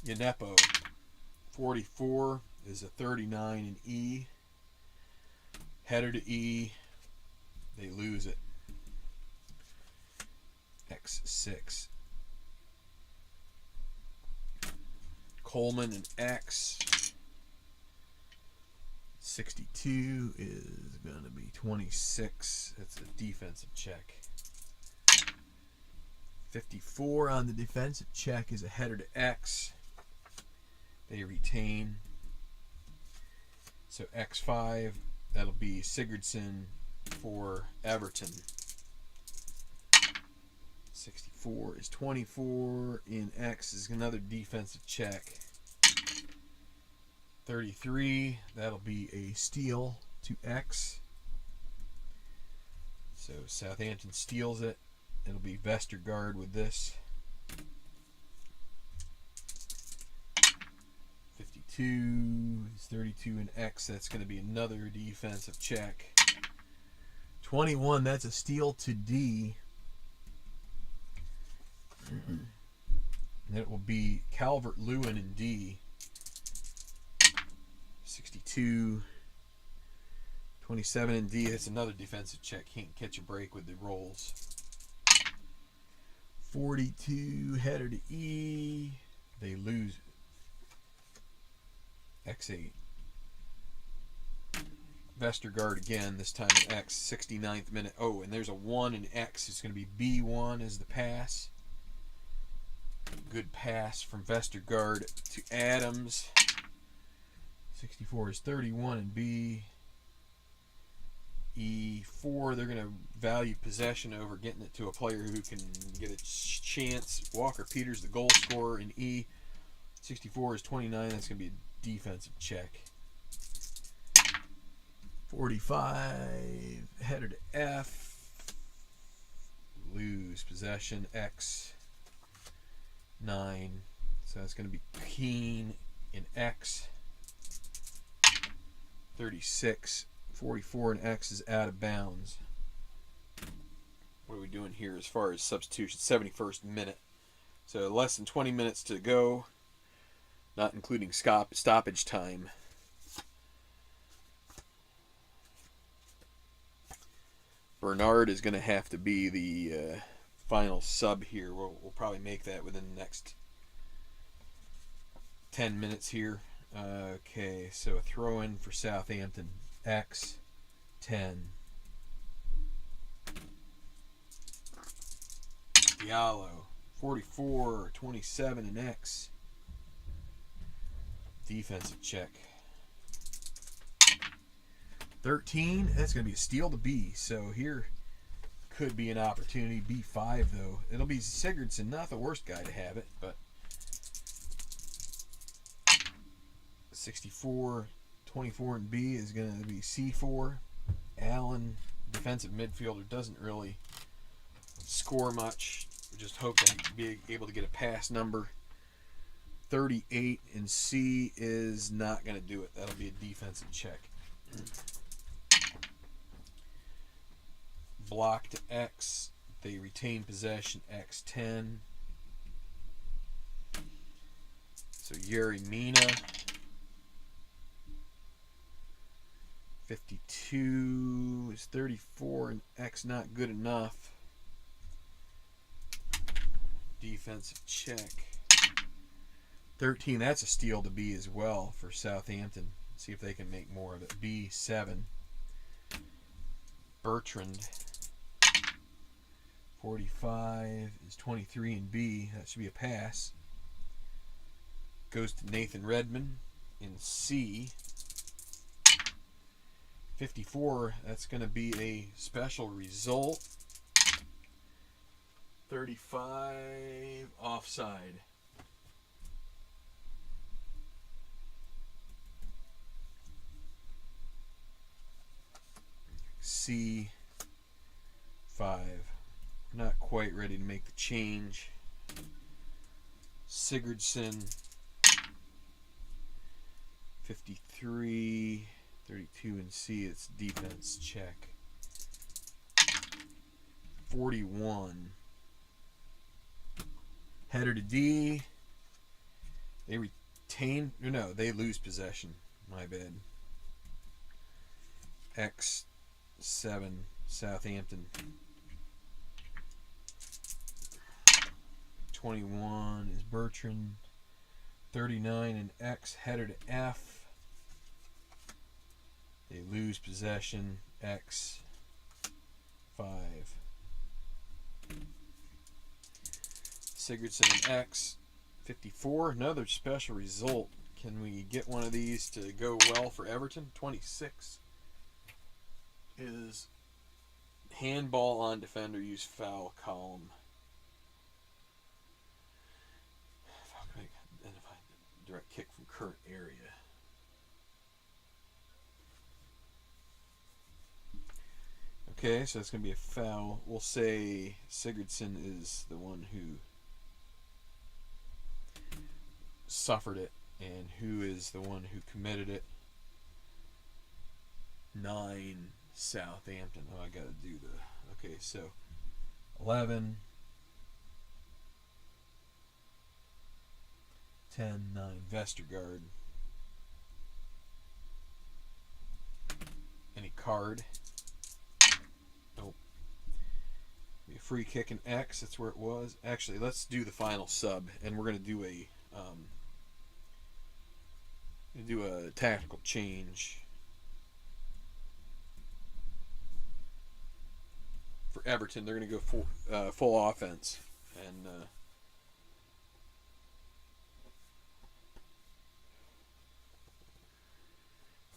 Yanepo, 44, is a 39 in E. Header to E. They lose it. X6. Coleman and X. 62 is going to be 26. That's a defensive check. 54 on the defensive check is a header to X. They retain. So X5, that'll be Sigurdsson for Everton. 64 is 24 in X is another defensive check. 33, that'll be a steal to X. So Southampton steals it. It'll be Vestergaard with this. 52 is 32 in X. That's going to be another defensive check. 21, that's a steal to D. And it will be Calvert-Lewin in D. 62. 27 in D. That's another defensive check. Can't catch a break with the rolls. 42. Header to E. They lose it. X8. Vestergaard again, this time in X. 69th minute. Oh, and there's a 1 in X. It's going to be B1 as the pass. Good pass from Vestergaard to Adams. 64 is 31 in B. E4, they're going to value possession over getting it to a player who can get a chance. Walker Peters, the goal scorer in E. 64 is 29. That's going to be a defensive check. 45, header to F. Lose possession. X. 9. So that's going to be Keane in X. 36. 44 and X is out of bounds. What are we doing here as far as substitution? 71st minute. So less than 20 minutes to go, not including stoppage time. Bernard is going to have to be the final sub here. We'll probably make that within the next 10 minutes here. Okay, so a throw in for Southampton. X 10. Diallo 44, 27 in X. Defensive check. 13, that's going to be a steal to B. So here could be an opportunity. B5 though. It'll be Sigurdsson, not the worst guy to have it, but 64, 24 in B is going to be C4. Allen, defensive midfielder, doesn't really score much. We just hope to be able to get a pass number. 38 in C is not going to do it. That'll be a defensive check. Block to X. They retain possession. X10. So Yuri Mina. 52 is 34 and X not good enough. Defensive check. 13, that's a steal to B as well for Southampton. See if they can make more of it. B7. Bertrand. 45 is 23 in B. That should be a pass. Goes to Nathan Redmond in C. 54, that's going to be a special result. 35 offside. C5. Not quite ready to make the change. Sigurdsson. 53. 32 in C. It's defense check. 41. Header to D. They retain. No, they lose possession. My bad. X7. Southampton. 21 is Bertrand. 39 in X. Header to F. They lose possession. X5. Sigurdsson and X. 54. Another special result. Can we get one of these to go well for Everton? 26 is handball on defender, use foul column. How can I identify direct kick from current area? Okay, so it's going to be a foul. We'll say Sigurdsson is the one who suffered it, and who is the one who committed it. 9 Southampton. Oh, I got to do the... Okay, so 11, 10, 9 Vestergaard. Any card? Nope. Be a free kick in X. That's where it was. Actually, let's do the final sub, and we're going to do a tactical change for Everton. They're going to go full offense, and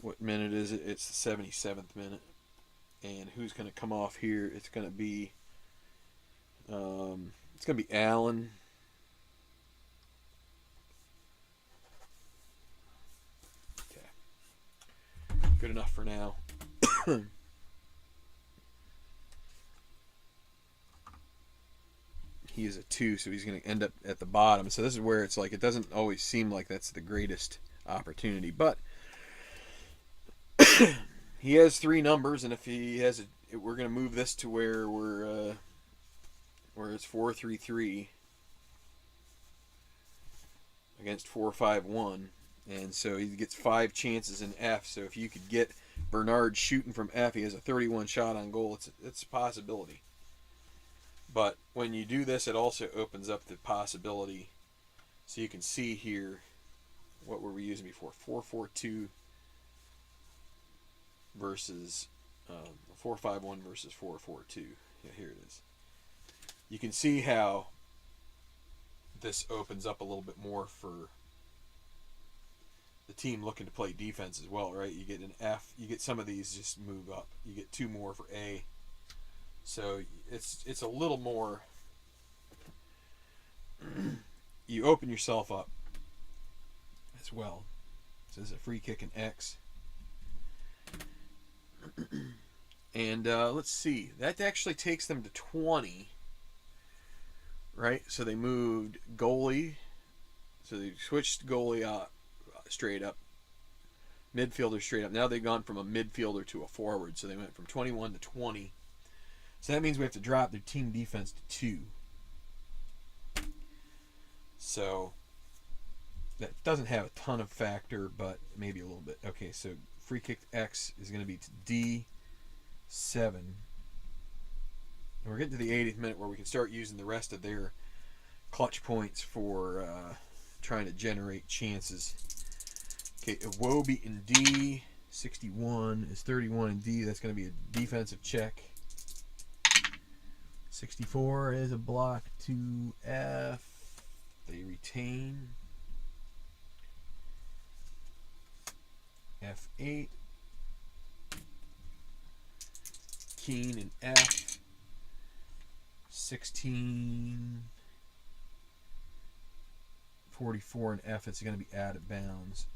what minute is it? It's the 77th minute. And who's going to come off here? It's going to be Allen. Okay. Good enough for now. He is a 2, so he's going to end up at the bottom. So this is where it's like it doesn't always seem like that's the greatest opportunity, but he has 3 numbers, and if he has we're going to move this to where it's 4-3-3 against 4-5-1, and so he gets 5 chances in F. So if you could get Bernard shooting from F, he has a 31 shot on goal. It's a possibility. But when you do this, it also opens up the possibility. So you can see here, what were we using before? 4-4-2 versus 4-5-1 versus 4-4-2. Yeah, here it is. You can see how this opens up a little bit more for the team looking to play defense as well, right? You get an F. You get some of these just move up. You get 2 more for A. So it's a little more. You open yourself up as well. So this is a free kick in X. And let's see. That actually takes them to 20. Right? So they moved goalie. So they switched goalie out straight up. Midfielder straight up. Now they've gone from a midfielder to a forward. So they went from 21 to 20. So that means we have to drop their team defense to 2. So that doesn't have a ton of factor, but maybe a little bit. Okay, so free kick X is going to be to D7. And we're getting to the 80th minute where we can start using the rest of their clutch points for trying to generate chances. Okay, Iwobi in D. 61 is 31 in D. That's going to be a defensive check. 64 is a block to F. They retain. F8. Keane and F. 16, 44 in F. It's going to be out of bounds.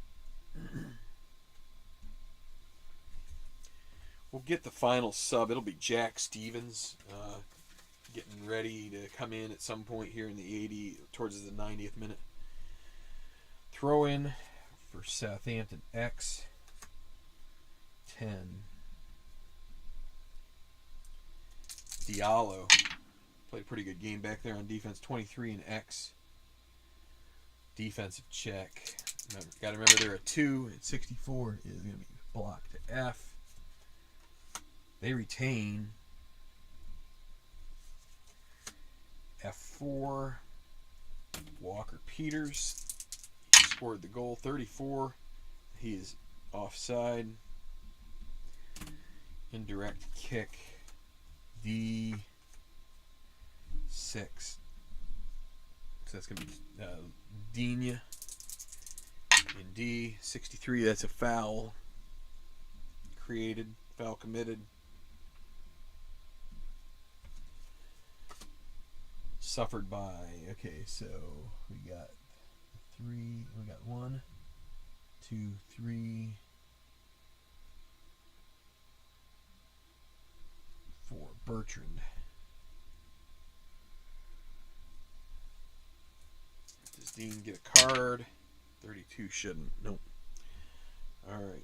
We'll get the final sub. It'll be Jack Stevens getting ready to come in at some point here in the 80, towards the 90th minute. Throw in for Southampton X, 10. Diallo played a pretty good game back there on defense, 23 in X. Defensive check. Got to remember there are 2 at 64 is going to be blocked to F. They retain. F4. Walker Peters. He scored the goal, 34. He is offside. Indirect kick. D6. So that's going to be Dina in D. 63, that's a foul created, foul committed. Suffered by, okay, so we got 1, 2, 3, 4. Bertrand. Does Dean get a card? 32 shouldn't. Nope. All right.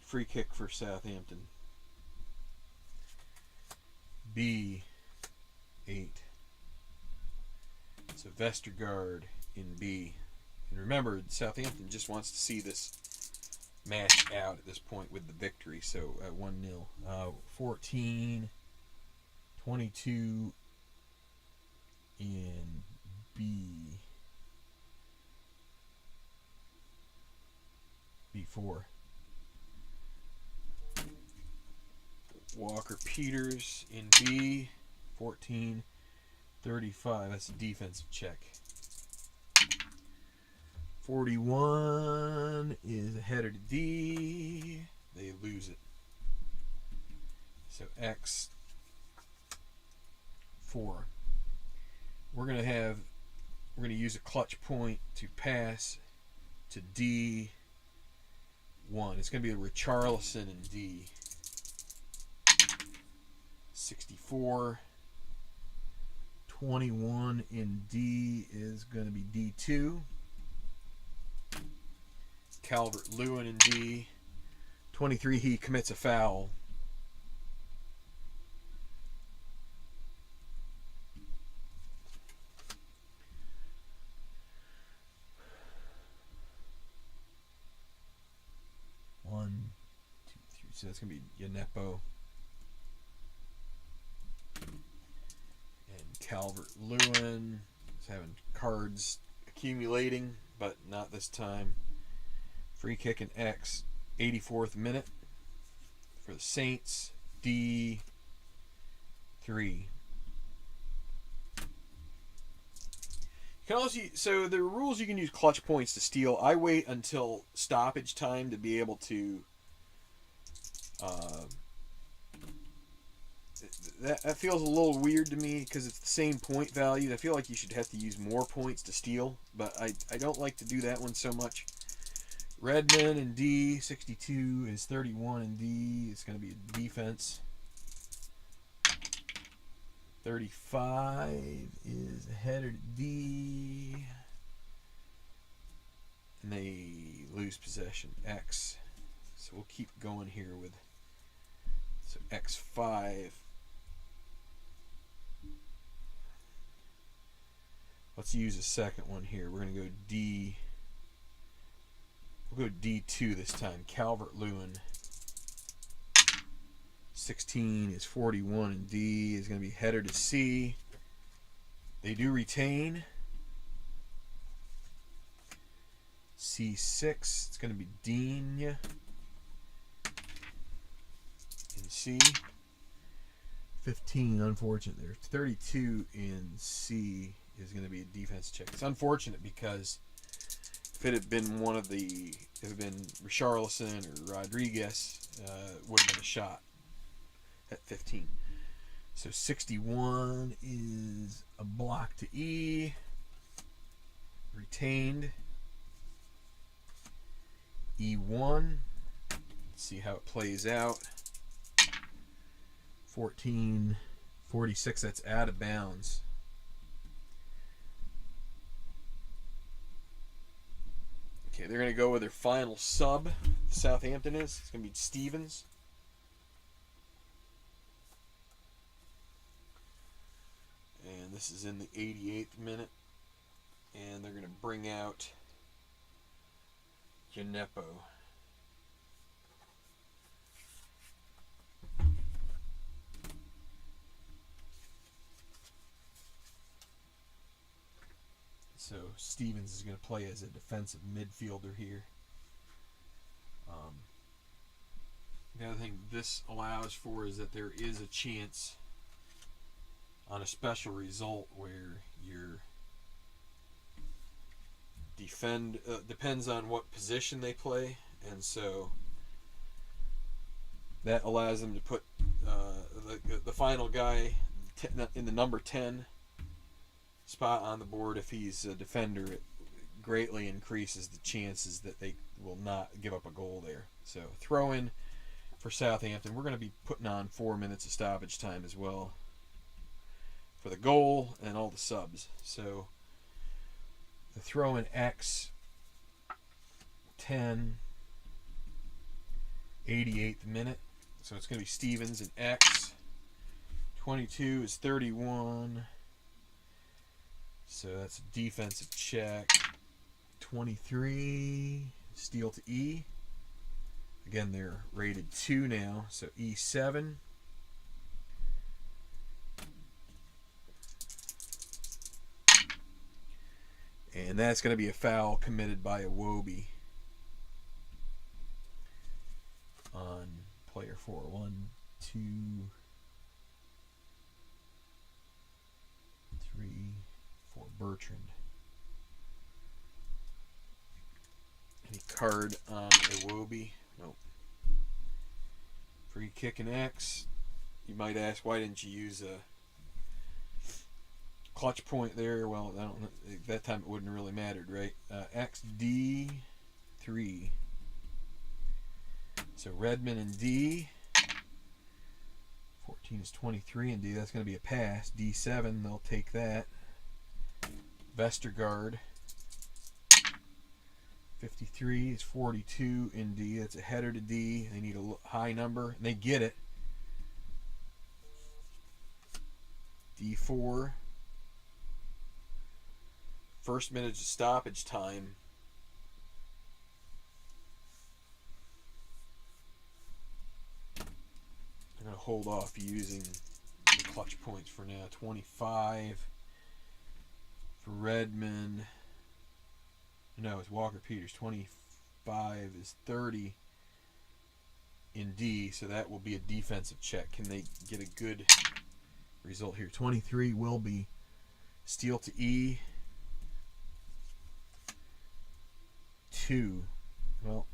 Free kick for Southampton. B8. So Vestergaard in B. And remember, Southampton just wants to see this match out at this point with the victory. So 1-0. 14, 22 in B. B4. Walker Peters in B, 14, 35. That's a defensive check. 41 is a header to D. They lose it. So X, 4. We're gonna use a clutch point to pass to D1. It's gonna be a Richarlison in D. 64. 21 in D is going to be D2. Calvert-Lewin in D. 23, he commits a foul. One, two, three. So that's going to be Yanepo. Calvert-Lewin is having cards accumulating, but not this time. Free kick in X, 84th minute for the Saints. D3. You can also, so the rules, you can use clutch points to steal. I wait until stoppage time to be able to that feels a little weird to me because it's the same point value. I feel like you should have to use more points to steal, but I don't like to do that one so much. Redmond in D, 62 is 31 in D. It's going to be a defense. 35 is a header to D. And they lose possession. X. So we'll keep going here with X5. Let's use a second one here. We're going to go D. We'll go D2 this time. Calvert-Lewin. 16 is 41 and D is going to be header to C. They do retain. C6. It's going to be Dean in C. 15, unfortunate there. 32 in C is going to be a defense check. It's unfortunate because if it had been Richarlison or Rodriguez, would have been a shot at 15. So 61 is a block to E, retained. E1, let's see how it plays out. 14:46, that's out of bounds. Okay, they're going to go with their final sub. Southampton is. It's going to be Stevens. And this is in the 88th minute. And they're going to bring out Gineppo. So Stevens is going to play as a defensive midfielder here. The other thing this allows for is that there is a chance on a special result where your depends on what position they play, and so that allows them to put the final guy in the number 10 spot on the board. If he's a defender, it greatly increases the chances that they will not give up a goal there. So throw in for Southampton. We're going to be putting on 4 minutes of stoppage time as well for the goal and all the subs. So the throw in X 10 88th minute. So it's going to be Stevens and X. 22 is 31. So that's a defensive check. 23, steal to E. Again, they're rated 2 now, so E7. And that's going to be a foul committed by Iwobi on player 4. 1, 2, 3, 4, Bertrand. Any card on Iwobi? Nope. Free kick and X. You might ask, why didn't you use a clutch point there? Well, I don't know. At that time it wouldn't have really mattered, right? XD3. So Redmond and D. 14 is 23 and D. That's going to be a pass. D7, they'll take that. Vestergaard. 53 is 42 in D. That's a header to D. They need a high number, and they get it. D4. First minute of stoppage time. They're going to hold off using the clutch points for now. 25 for Redmond. No, it's Walker Peters. 25 is 30 in D, so that will be a defensive check. Can they get a good result here? 23 will be steal to E. 2. Well,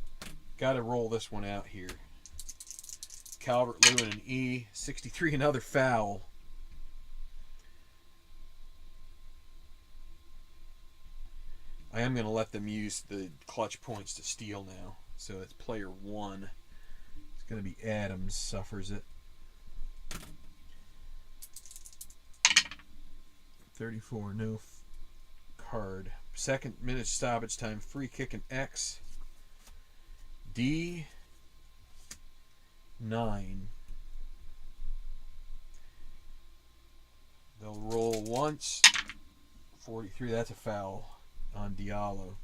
got to roll this one out here. Calvert-Lewin and E. 63, another foul. I am going to let them use the clutch points to steal now. So it's player 1. It's going to be Adams suffers it. 34, no card. Second minute stoppage time. Free kick and X. D. 9. They'll roll once. 43, that's a foul on Diallo.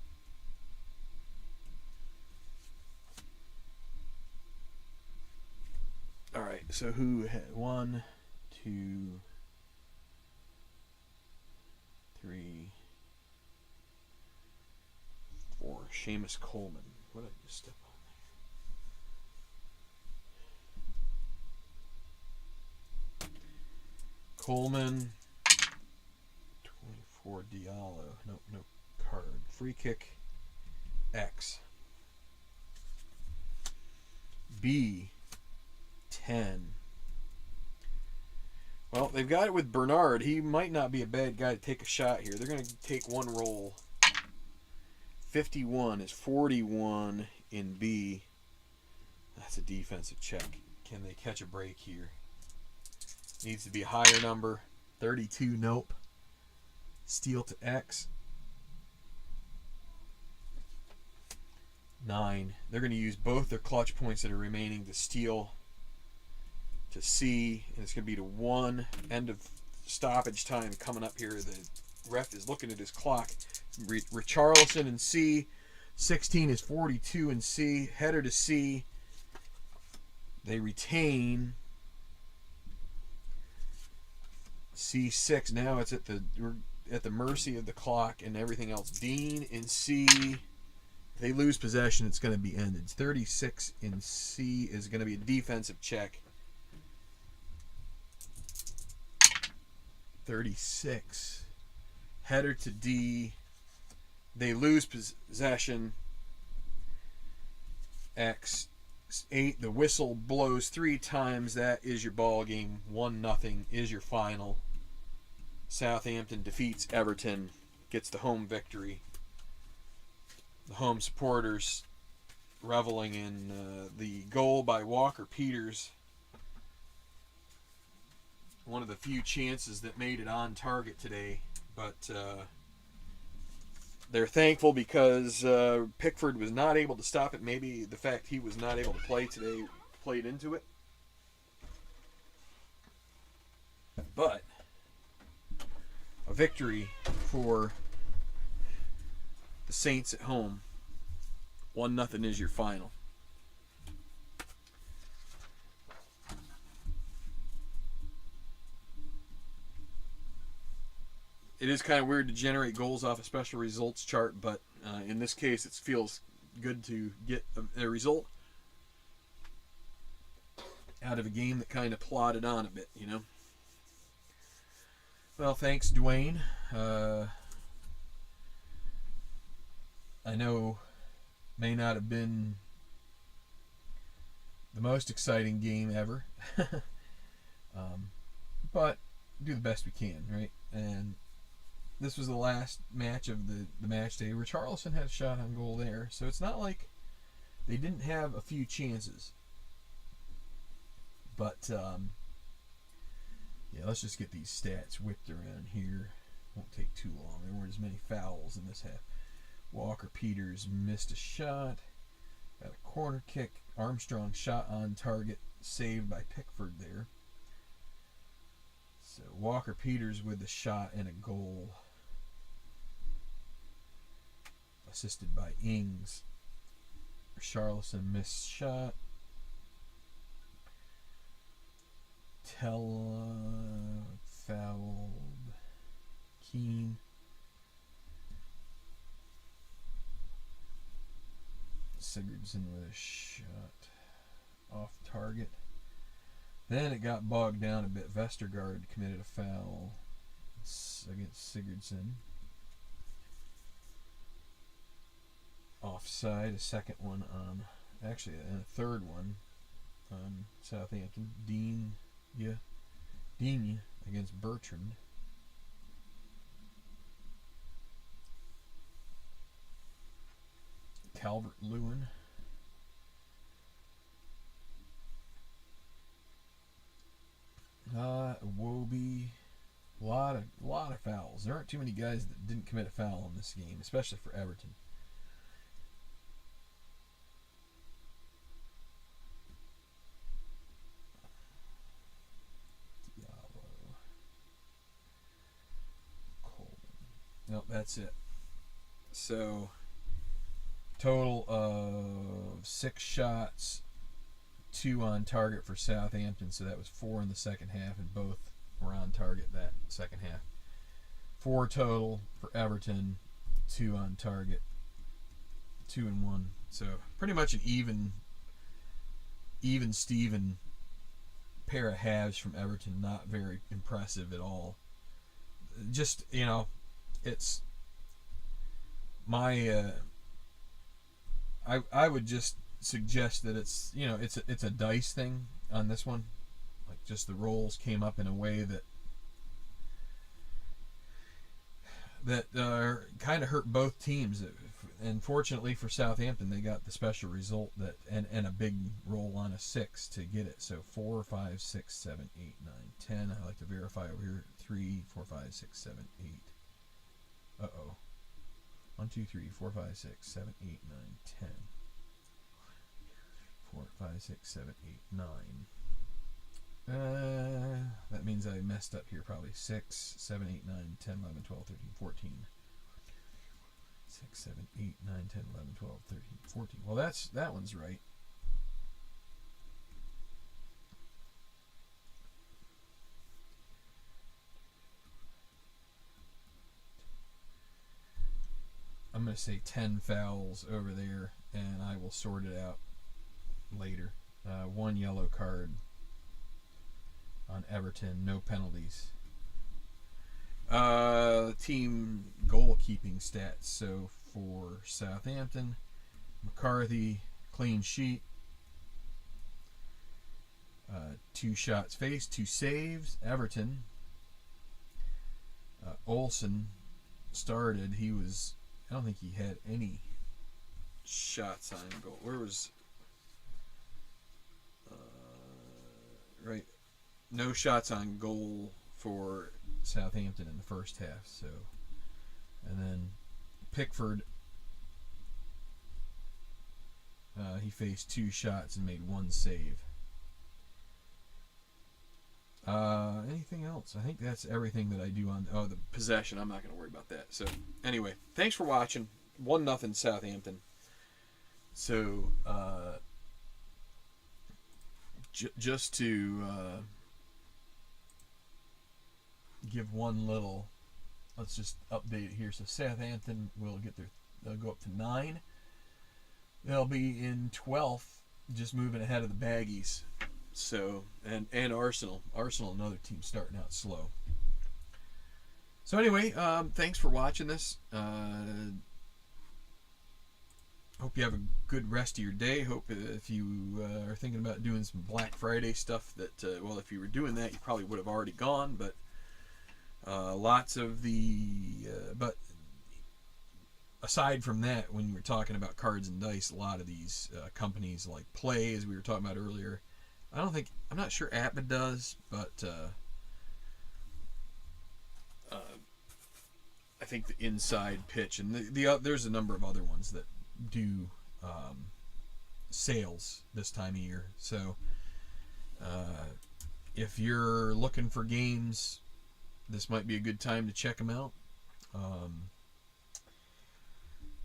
Alright, so who had 1, 2, 3, 4. Seamus Coleman. What did I just step on there? Coleman. 24 Diallo. No card. Free kick X. B, 10. Well, they've got it with Bernard. He might not be a bad guy to take a shot here. They're going to take one roll. 51 is 41 in B. That's a defensive check. Can they catch a break here? Needs to be a higher number. 32, nope. Steal to X. 9. They're going to use both their clutch points that are remaining to steal to C, and it's going to be to 1. End of stoppage time coming up here. The ref is looking at his clock. Richarlison in C. 16 is 42 in C. Header to C. They retain. C6. Now it's we're at the mercy of the clock and everything else. Dean in C. If they lose possession, it's going to be ended. 36 in C is going to be a defensive check. 36. Header to D. They lose possession. X. 8. The whistle blows 3 times. That is your ball game. 1-0 is your final. Southampton defeats Everton. Gets the home victory. The home supporters reveling in the goal by Walker Peters. One of the few chances that made it on target today. But they're thankful because Pickford was not able to stop it. Maybe the fact he was not able to play today played into it. But a victory for the Saints at home. 1-0 is your final. It is kind of weird to generate goals off a special results chart, but in this case it feels good to get a result out of a game that kind of plodded on a bit, you know. Well, thanks, Dwayne. I know may not have been the most exciting game ever, but do the best we can, right? And this was the last match of the match day. Richarlison had a shot on goal there, so it's not like they didn't have a few chances. But yeah, let's just get these stats whipped around here. Won't take too long. There weren't as many fouls in this half. Walker Peters missed a shot. Got a corner kick. Armstrong shot on target. Saved by Pickford there. So Walker Peters with the shot and a goal. Assisted by Ings. Richarlison missed shot. Tella fouled. Keane. Sigurdsson with a shot off target. Then it got bogged down a bit. Vestergaard committed a foul against Sigurdsson. Offside, a second one on, actually, and a third one on Southampton. Dean against Bertrand. Calvert-Lewin. Iwobi. A lot of fouls. There aren't too many guys that didn't commit a foul in this game, especially for Everton. Nope, that's it. So, total of 6 shots, 2 on target for Southampton. So that was 4 in the second half, and both were on target that second half. 4 total for Everton, 2 on target, 2 and 1. So pretty much an even Steven pair of halves from Everton. Not very impressive at all. Just, you know, it's my I would just suggest that it's a dice thing on this one. Like, just the rolls came up in a way that kind of hurt both teams. And fortunately for Southampton, they got the special result and a big roll on a 6 to get it. So 4, 5, 6, 7, 8, 9, 10. I like to verify over here. 3, 4, 5, 6, 7, 8. Uh-oh. 1, 2, 3, 4, 5, 6, 7, 8, 9, 10. 4, 5, 6, 7, 8, 9. That means I messed up here probably. 6, 7, 8, 9, 10, 11, 12, 13, 14. 6, 7, 8, 9, 10, 11, 12, 13, 14. Well, that one's right. I'm going to say 10 fouls over there, and I will sort it out later. 1 yellow card on Everton, no penalties. Team goalkeeping stats. So for Southampton, McCarthy, clean sheet. 2 shots faced, 2 saves. Everton, Olsen started. I don't think he had any shots on goal. Where was... right. No shots on goal for Southampton in the first half. So, and then Pickford, he faced 2 shots and made 1 save. Anything else? I think that's everything that I do on the possession. I'm not going to worry about that. So anyway, thanks for watching. 1-0 Southampton. So just to give one little, let's just update it here. So Southampton they'll go up to 9. They'll be in 12th, just moving ahead of the Baggies. So and Arsenal, another team starting out slow. So anyway, thanks for watching this. Hope you have a good rest of your day. Hope if you are thinking about doing some Black Friday stuff that, if you were doing that, you probably would have already gone. But lots of but aside from that, when we're talking about cards and dice, a lot of these companies like Play, as we were talking about earlier, I'm not sure APBA does, but I think the Inside Pitch and there's a number of other ones that do sales this time of year. So if you're looking for games, this might be a good time to check them out.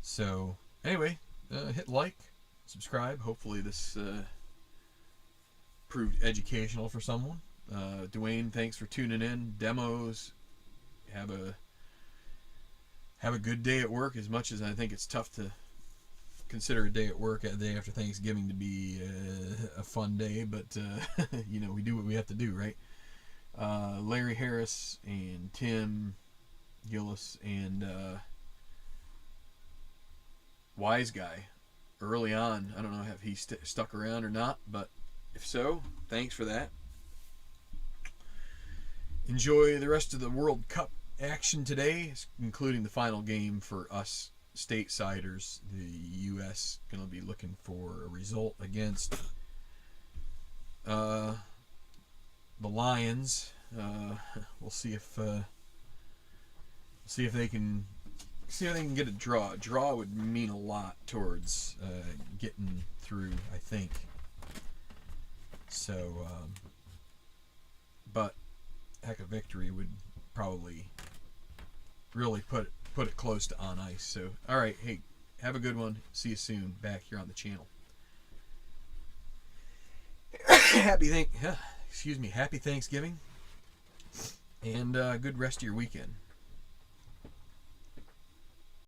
So anyway, hit like, subscribe. Hopefully this proved educational for someone. Dwayne, thanks for tuning in. Demos, have a good day at work. As much as I think it's tough to consider a day at work, a day after Thanksgiving, to be a fun day, but we do what we have to do, right? Larry Harris and Tim Gillis and Wise Guy early on. I don't know if he stuck around or not, but if so, thanks for that. Enjoy the rest of the World Cup action today, including the final game for us stateside-ers. The U.S. going to be looking for a result against the Lions. We'll see if they can get a draw. A draw would mean a lot towards getting through, I think. So, but heck, a victory would probably really put it close to on ice. So, all right, hey, have a good one. See you soon. Back here on the channel. Happy Thanksgiving, and good rest of your weekend.